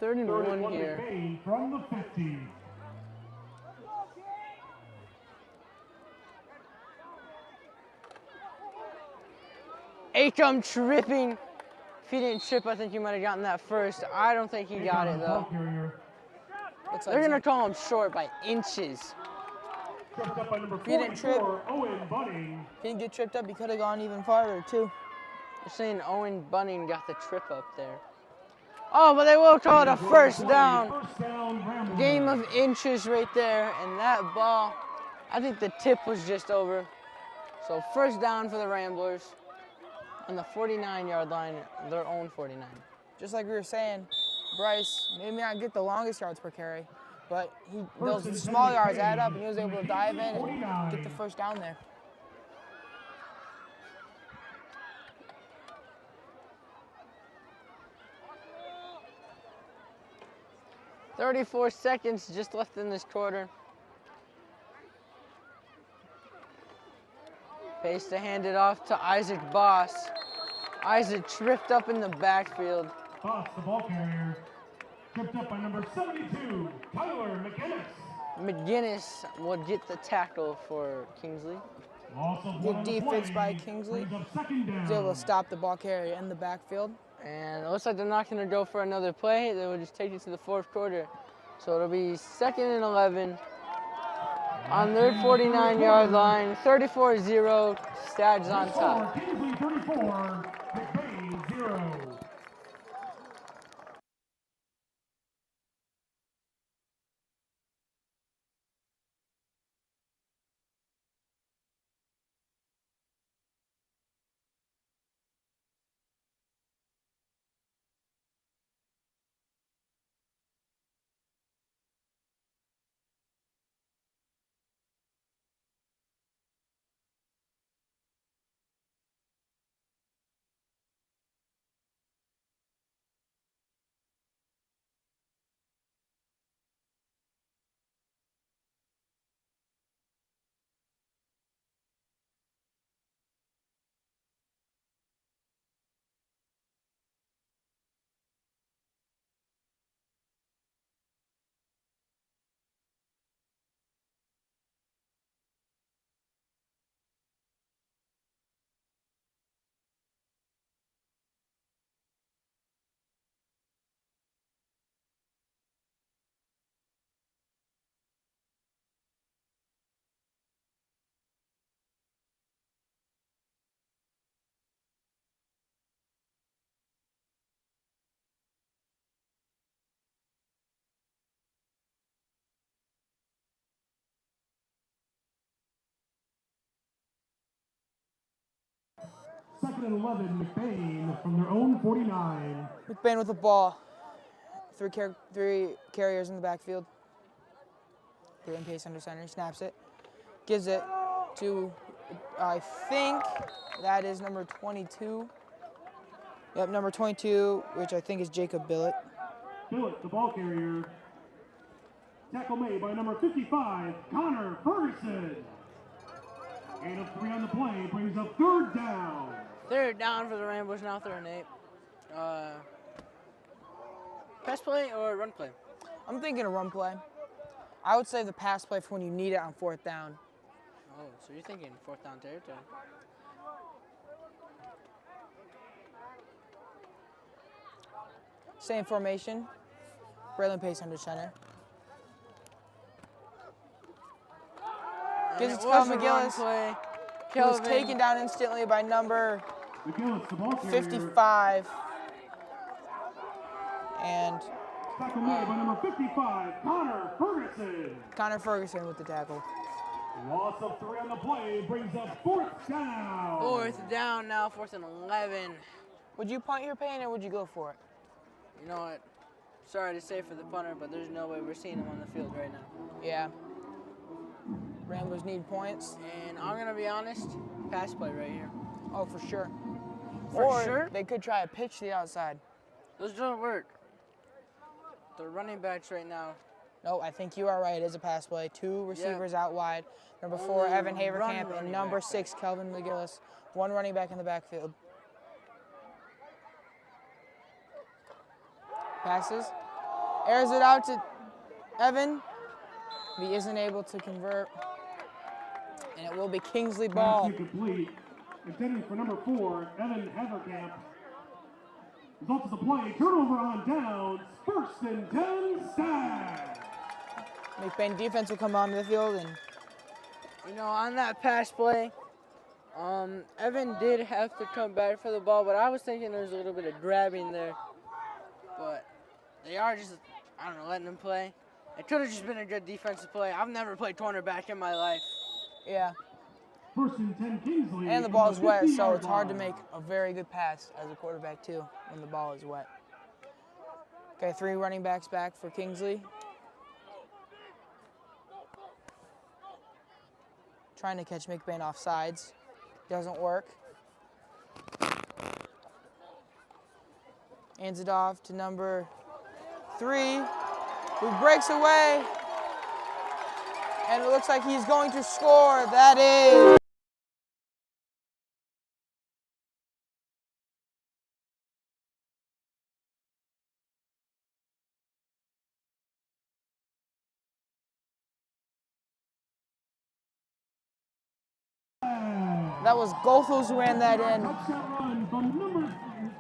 Third and one here. From the 50. Acom tripping. If he didn't trip, I think he might have gotten that first. I don't think he got it, though. They're going to call him short by inches. Up by number If he didn't trip, Owen Budding. if he didn't get tripped up, he could have gone even farther, too. They're saying Owen Bunning got the trip up there. Oh, but they will call it a first down. First down, Ramblers. Game of inches right there, and that ball, I think the tip was just over. So first down for the Ramblers on the 49-yard line, their own 49. Just like we were saying, Bryce may not get the longest yards per carry, but those small yards add up, and he was able to dive in and get the first down there. "34 seconds just left in this quarter. Pace to hand it off to Isaac Boss. Isaac tripped up in the backfield. Boss, the ball carrier, tripped up by number 72, Tyler McGinnis. McGinnis will get the tackle for Kingsley. Also Good defense by Kingsley. brings up second down. He's able to stop the ball carrier in the backfield. And it looks like they're not going to go for another play. They will just take it to the fourth quarter. So it'll be 2nd and 11 on their 49-yard line. 34-0, Stags on top. Kingsley 34, McBain 0. Second and 11, McBain from their own 49. McBain with the ball. Three carriers in the backfield. Three in pace under center. He snaps it. Gives it to, I think that is number 22. Yep, number 22, which I think is Jacob Billett. Billett, the ball carrier. Tackle made by number 55, Connor Ferguson. 8 of 3 on the play brings up third down. Third down for the Ramblers, now 3rd and 8. Pass play or run play? I'm thinking a run play. I would say the pass play for when you need it on 4th down. Oh, so you're thinking 4th down territory. Same formation. Braylon Pace under center. And Gives it to was Kelvin a run McGillis. play. He was Kelvin taken down instantly by number McGillis, the ball carrier. 55. And Tackle made by number 55, Connor Ferguson. Connor Ferguson with the tackle. Loss of 3 on the play brings up 4th down. 4th down now, 4th and 11. Would you punt your pain or would you go for it? You know what? Sorry to say for the punter, but there's no way we're seeing him on the field right now. Yeah. Ramblers need points. And I'm going to be honest, pass play right here. Oh, for sure. For sure? They could try a pitch to the outside. Those don't work. The running backs right now. No, I think you are right. It is a pass play. 2 receivers out wide. Number 4, Only Evan run Haverkamp, and running number back. 6, Kelvin McGillis. 1 running back in the backfield. Passes. Airs it out to Evan. He isn't able to convert. And it will be Kingsley ball. Pass incomplete. Intended for number 4, Evan Haverkamp. Results of the play, turnover on downs, 1st and 10, Stags. McBain defense will come onto the field, and You know, on that pass play, Evan did have to come back for the ball, but I was thinking there was a little bit of grabbing there. But they are just, I don't know, letting him play. It could have just been a good defensive play. I've never played cornerback in my life. Yeah. First and 10, Kingsley. And the ball is wet, so it's hard to make a very good pass as a quarterback, too, when the ball is wet. Okay, 3 running backs back for Kingsley. Trying to catch McBain off sides. Doesn't work. Hands it off to number 3, who breaks away. And it looks like he's going to score. That is... That was Golthos who ran that in. Touchdown run from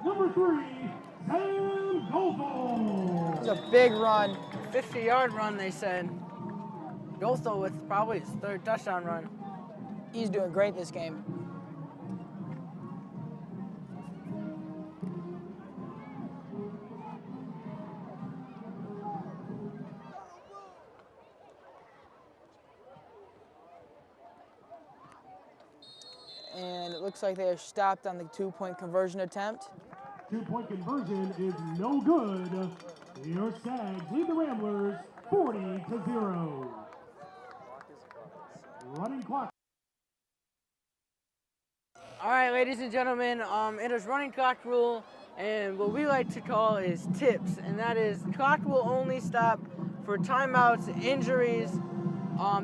number 3, Sam Golthos. It's a big run. 50-yard run, they said. Goltho with probably his 3rd touchdown run. He's doing great this game. And it looks like they are stopped on the 2-point conversion attempt. 2-point conversion is no good. Your Stags lead the Ramblers 40-0. Running clock. All right, ladies and gentlemen, it is running clock rule, and what we like to call is tips, and that is clock will only stop for timeouts, injuries,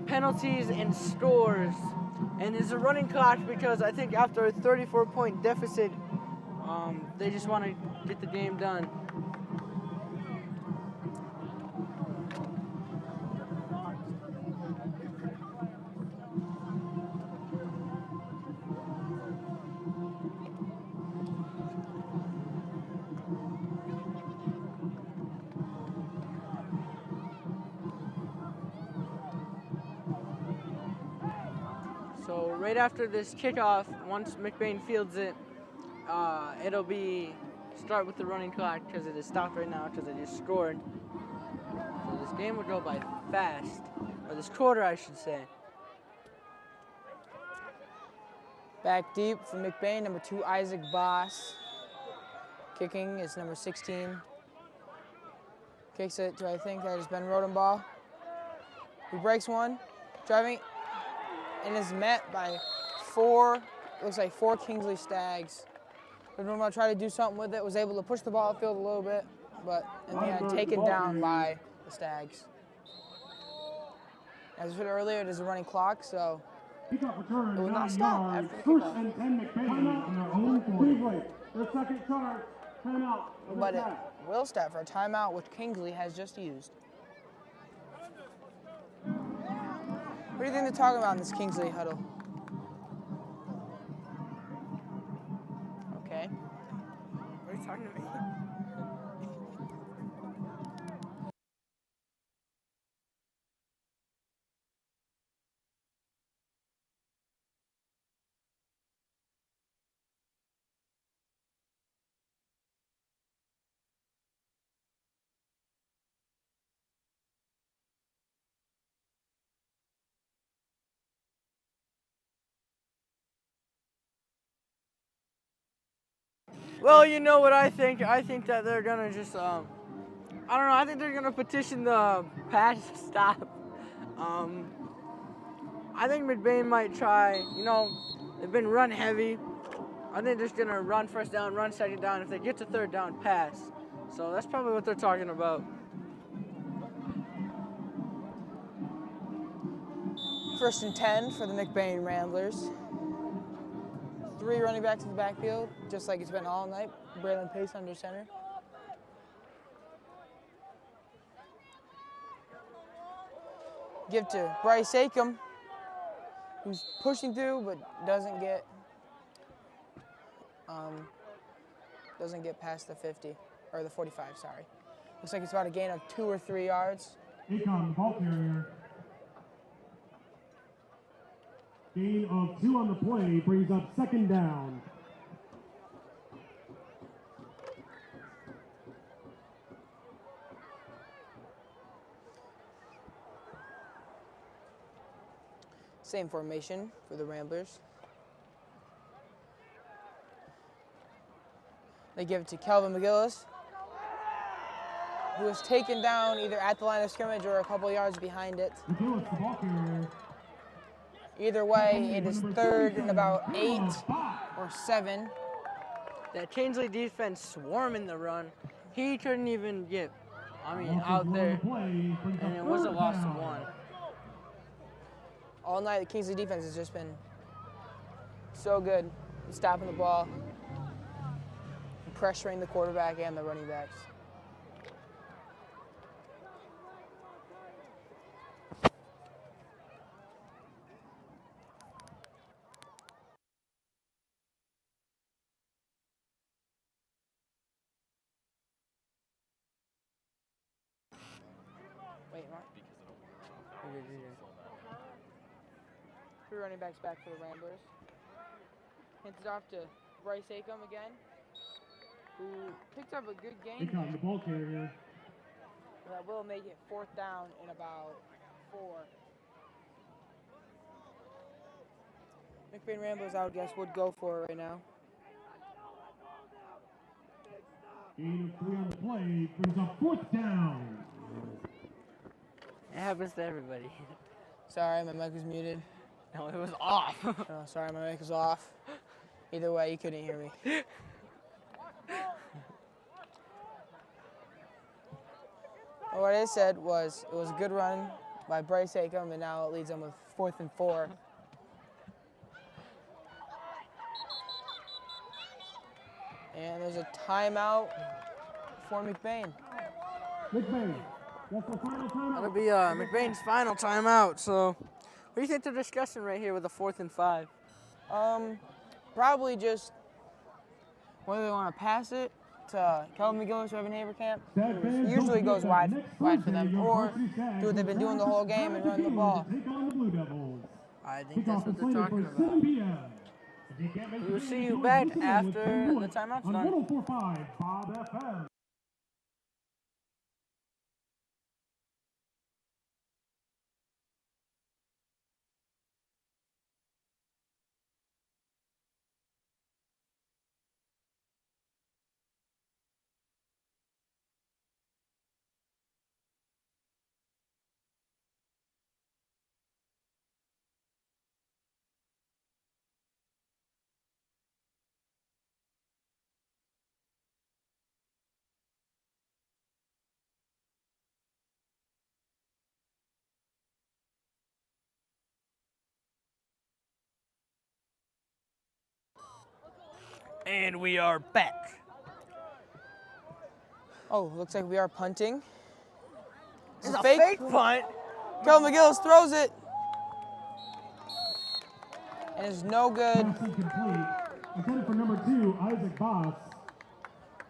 penalties, and scores. And it's a running clock because I think after a 34-point deficit, they just want to get the game done. So right after this kickoff, once McBain fields it, it'll be start with the running clock because it is stopped right now because they just scored. So this game would go by fast, or this quarter I should say. Back deep for McBain, number 2, Isaac Boss. Kicking is number 16. Kicks it to, I think that is Ben Rodenbaugh. He breaks one, driving, and is met by 4, looks like 4 Kingsley Stags. Rodenbaugh tried to do something with it, was able to push the ball upfield a little bit, but in the end, taken down by the Stags. As I said earlier, it is a running clock, so Kickoff return, it will 9 not stop yards. after the First kickoff. and 10, McBain on their own 40. Kingsley, their second charge, timeout. But it will stop for a timeout, which Kingsley has just used. What do you think they're talking about in this Kingsley huddle? Okay. What are you talking to me? Well, you know what I think? I think that they're gonna just, I don't know. I think they're gonna petition the pass to stop. I think McBain might try. You know, they've been run heavy. I think they're just gonna run first down, run second down. If they get to third down, pass. So that's probably what they're talking about. First and 10 for the McBain Ramblers. 3 running backs in the backfield, just like it's been all night. Braylon Pace under center. Give to Bryce Acom, who's pushing through but doesn't get past the 50 or the 45. Sorry. Looks like it's about a gain of 2 or 3 yards. Acom, the ball carrier. Gain of 2 on the play brings up second down. Same formation for the Ramblers. They give it to Kelvin McGillis, who was taken down either at the line of scrimmage or a couple yards behind it. McGillis, the ball carrier. Either way, it is third and about 8 or 7. That Kingsley defense swarming the run. He couldn't even get, out On there, the play brings and up it was a third loss down. of 1. All night, the Kingsley defense has just been so good at stopping the ball, pressuring the quarterback and the running backs. Wait, Mark. Three running backs back for the Ramblers. Hands it off to Bryce Acom again, who picked up a good gain. Acom, the ball carrier. That will make it 4th down in about 4. McBain Ramblers, I would guess, would go for it right now. Gain of 3 on the play brings up 4th down. It happens to everybody. Sorry, my mic was muted. No, it was off. Oh, sorry, my mic was off. Either way, you couldn't hear me. Well, what I said was it was a good run by Bryce Acom, and now it leads them with 4th and 4. And there's a timeout for McBain. McBain, that's the final timeout. That'll be McBain's final timeout. So, what do you think they're discussing right here with a 4th and 5? Probably just whether they want to pass it to Kelvin McGillis or Evan Haverkamp, who usually goes wide for them, or do what they've been doing the whole game and run the ball. I think that's what they're talking about. We will see you back after the timeout's done. 1045 Bob FM. And we are back. Oh, looks like we are punting. It's a fake punt. Kelvin McGillis throws it. And it's no good. Pass incomplete. Intended for number 2, Isaac Boss.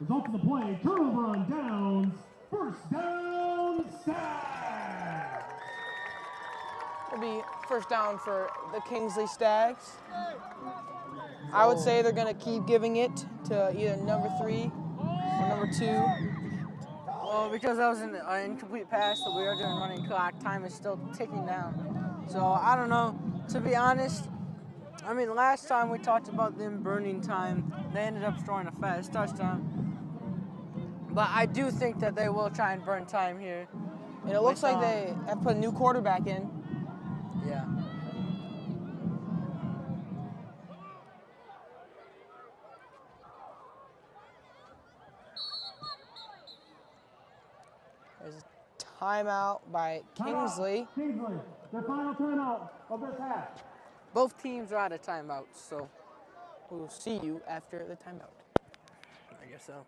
Result of the play, turnover on downs. First down, Stags. It'll be 1st down for the Kingsley Stags. I would say they're going to keep giving it to either number 3 or number 2. Well, because that was an incomplete pass that we are doing running clock, time is still ticking down. So, I don't know. To be honest, last time we talked about them burning time, they ended up scoring a fast touchdown. But I do think that they will try and burn time here. And it looks like they have put a new quarterback in. Yeah. There's a timeout by Kingsley. Kingsley, their final timeout of this half. Both teams are out of timeouts, so We'll see you after the timeout. I guess so.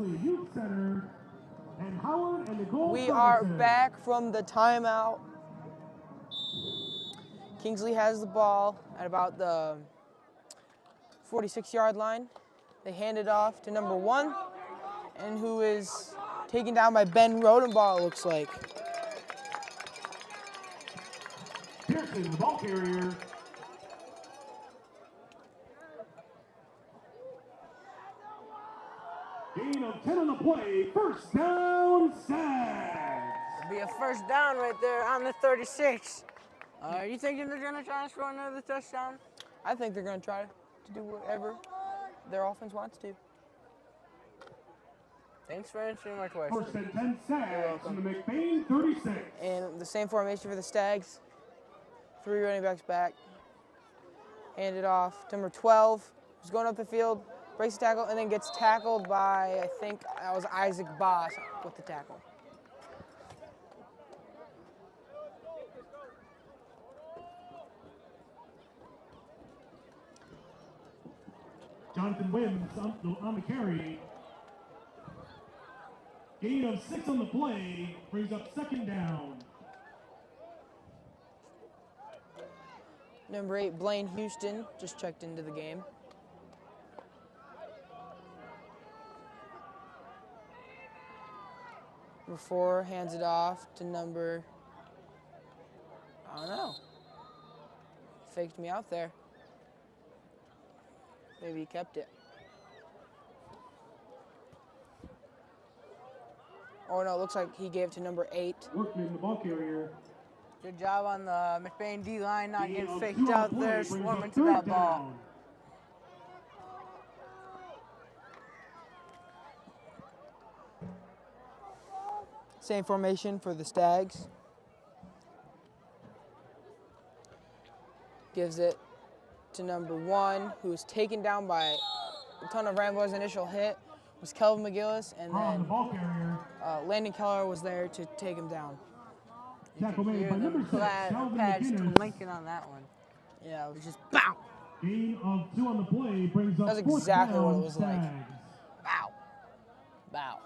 Youth Center, and Howard and Nicole We are Ferguson. back from the timeout. Kingsley has the ball at about the 46-yard line. They hand it off to number 1, and who is taken down by Ben Rodenbaugh, it looks like. Pearson, the ball carrier. Gain of 10 on the play. First down, Stags. Be a first down right there on the 36. Are you thinking they're going to try and score another touchdown? I think they're going to try to do whatever their offense wants to. Thanks for answering my question. First and 10 Stags from the McBain 36. And the same formation for the Stags. 3 running backs back. Hand it off to number 12, who's going up the field, breaks the tackle, and then gets tackled by, I think that was Isaac Boss with the tackle. Jonathan Wims on the carry. Gain of 6 on the play. Brings up second down. Number 8, Blaine Houston, just checked into the game. Number 4 hands it off to number, I don't know. Faked me out there. Maybe he kept it. Oh no, it looks like he gave it to number 8. Workman, the ball carrier. Good job on the McBain D-line not Gain getting of faked 2 on out the there, play. Brings swarming up to third that ball. down. Same formation for the Stags. Gives it to number 1, who was taken down by a ton of Ramblers. Initial hit was Kelvin McGillis, and On the then ball carrier. Landon Keller was there to take him down. Tackle made Hear by number them 6, Calvin pads McGinnis. clinking on that one. Yeah, it was just bow, Gain of 2 on the play. Brings up That's fourth exactly what it down, was like. Stags. bow, bow.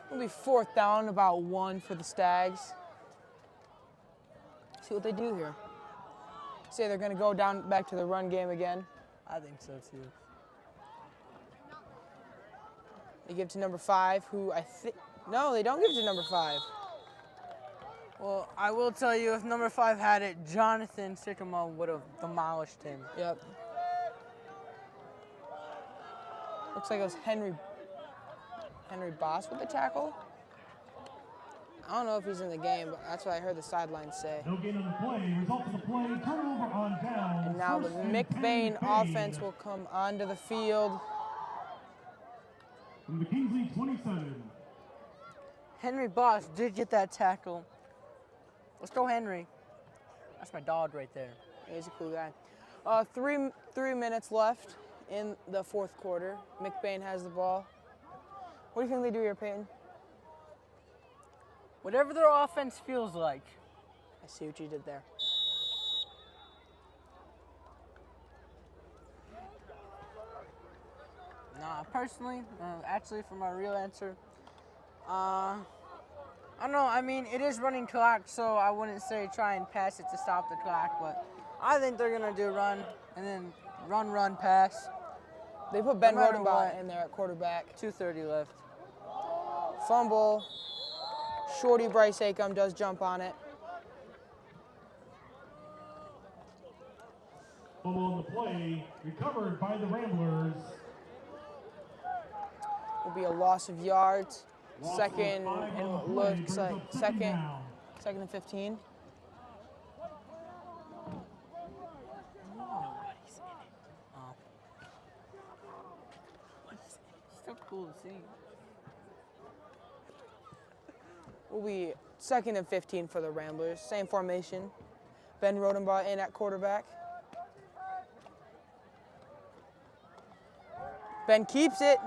It'll be 4th down, about 1 for the Stags. See what they do here. Say they're going to go down back to the run game again. I think so too. They give to number 5, who I think, no, they don't give to number 5. Well, I will tell you, if number 5 had it, Jonathan Sycamore would have demolished him. Yep. Looks like it was Henry Boss with the tackle. I don't know if he's in the game, but that's what I heard the sidelines say. No gain on the play. Result of the play. Turnover on down. And now the First and 10 McBain McBain. offense will come onto the field. From the Kingsley 27. Henry Boss did get that tackle. Let's go, Henry. That's my dog right there. He's a cool guy. 3 minutes left in the 4th quarter. McBain has the ball. What do you think they do here, Peyton? Whatever their offense feels like. I see what you did there. Nah, personally, actually for my real answer, I don't know, I mean, it is running clock, so I wouldn't say try and pass it to stop the clock, but I think they're going to do run, and then run, pass. They put Ben No matter Rodenbaugh what. in there at quarterback. 2:30 left. Fumble. Shorty Bryce Acom does jump on it. Fumble on the play. Recovered by the Ramblers. Will be a loss of yards. Loss of Second 5 and on the what play. looks Brings like up second down. and 15. Still cool to see. Will be 2nd and 15 for the Ramblers. Same formation. Ben Rodenbaugh in at quarterback. Ben keeps it.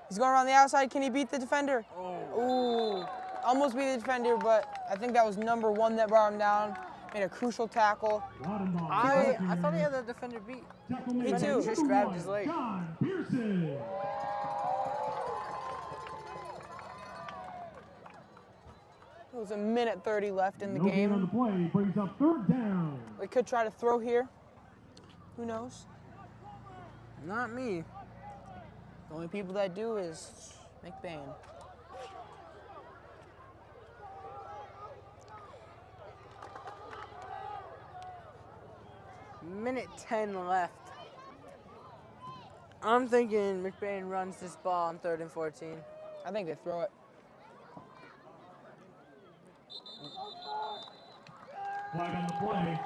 He's going around the outside. Can he beat the defender? Oh. Ooh, almost beat the defender, but I think that was number 1 that brought him down. made a crucial tackle. I thought he had the defender beat. Me too. Just grabbed his leg. John Pearson. It was a minute 30 left in the No gain on the game. play brings up 3rd down. We could try to throw here. Who knows? Not me. The only people that do is McBain. Minute 10 left. I'm thinking McBain runs this ball on 3rd and 14. I think they throw it. Flag on the play.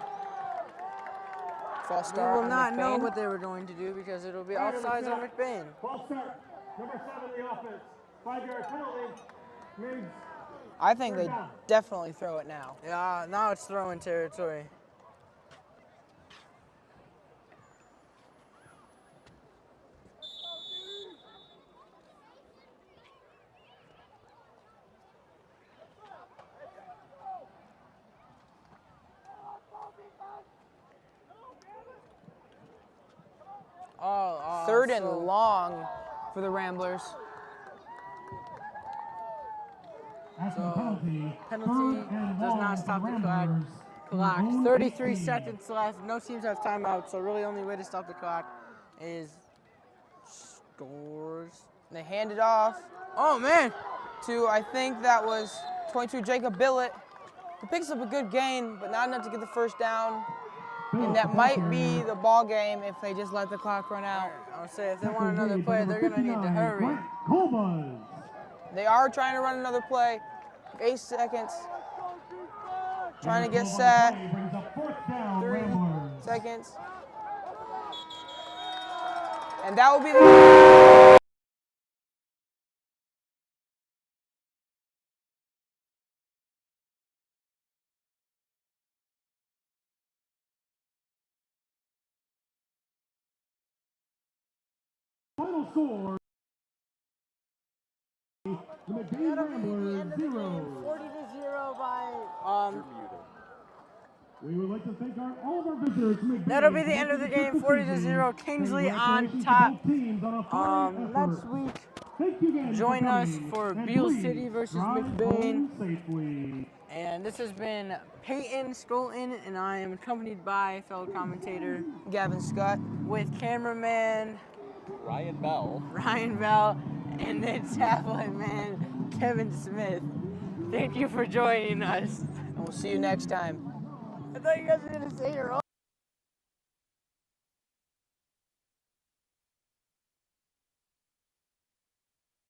False We start will on not know McBain. what they were going to do because it'll be offsides on McBain. False start. Number 7 in the offense. 5-yard penalty. Means I think they definitely throw it now. Yeah, now it's throwing territory. Oh, 3rd and so- long for the Ramblers. after the penalty. penalty 3rd and does long not for the stop the Ramblers. clock. Their own 33 18. seconds left. No teams have timeout, so really only way to stop the clock is scores. They hand it off Oh man! to, I think that was 22 Jacob Billett, who picks up a good gain, but not enough to get the 1st down. And that might be the ball game if they just let the clock run out. I'll say if they want another play, they're gonna need to hurry. Colbus. They are trying to run another play. 8 seconds. Trying to get set. Brings up 4th down, 3 Ramblers. seconds. And that will be the... Final score. The McBain Ramblers 0. 40-0 by We would like to thank all of our visitors. That'll be the end of the game, 40-0. Kingsley on top. Next week, Thank you again join for us coming, for and Beale please City versus drive McBain. home safely. and this has been Peyton Skolton, and I am accompanied by fellow commentator Gavin Scott. with cameraman Ryan Bell. Ryan Bell and the tablet man Kevin Smith. Thank you for joining us. And we'll see you next time. I thought you guys were gonna say your own.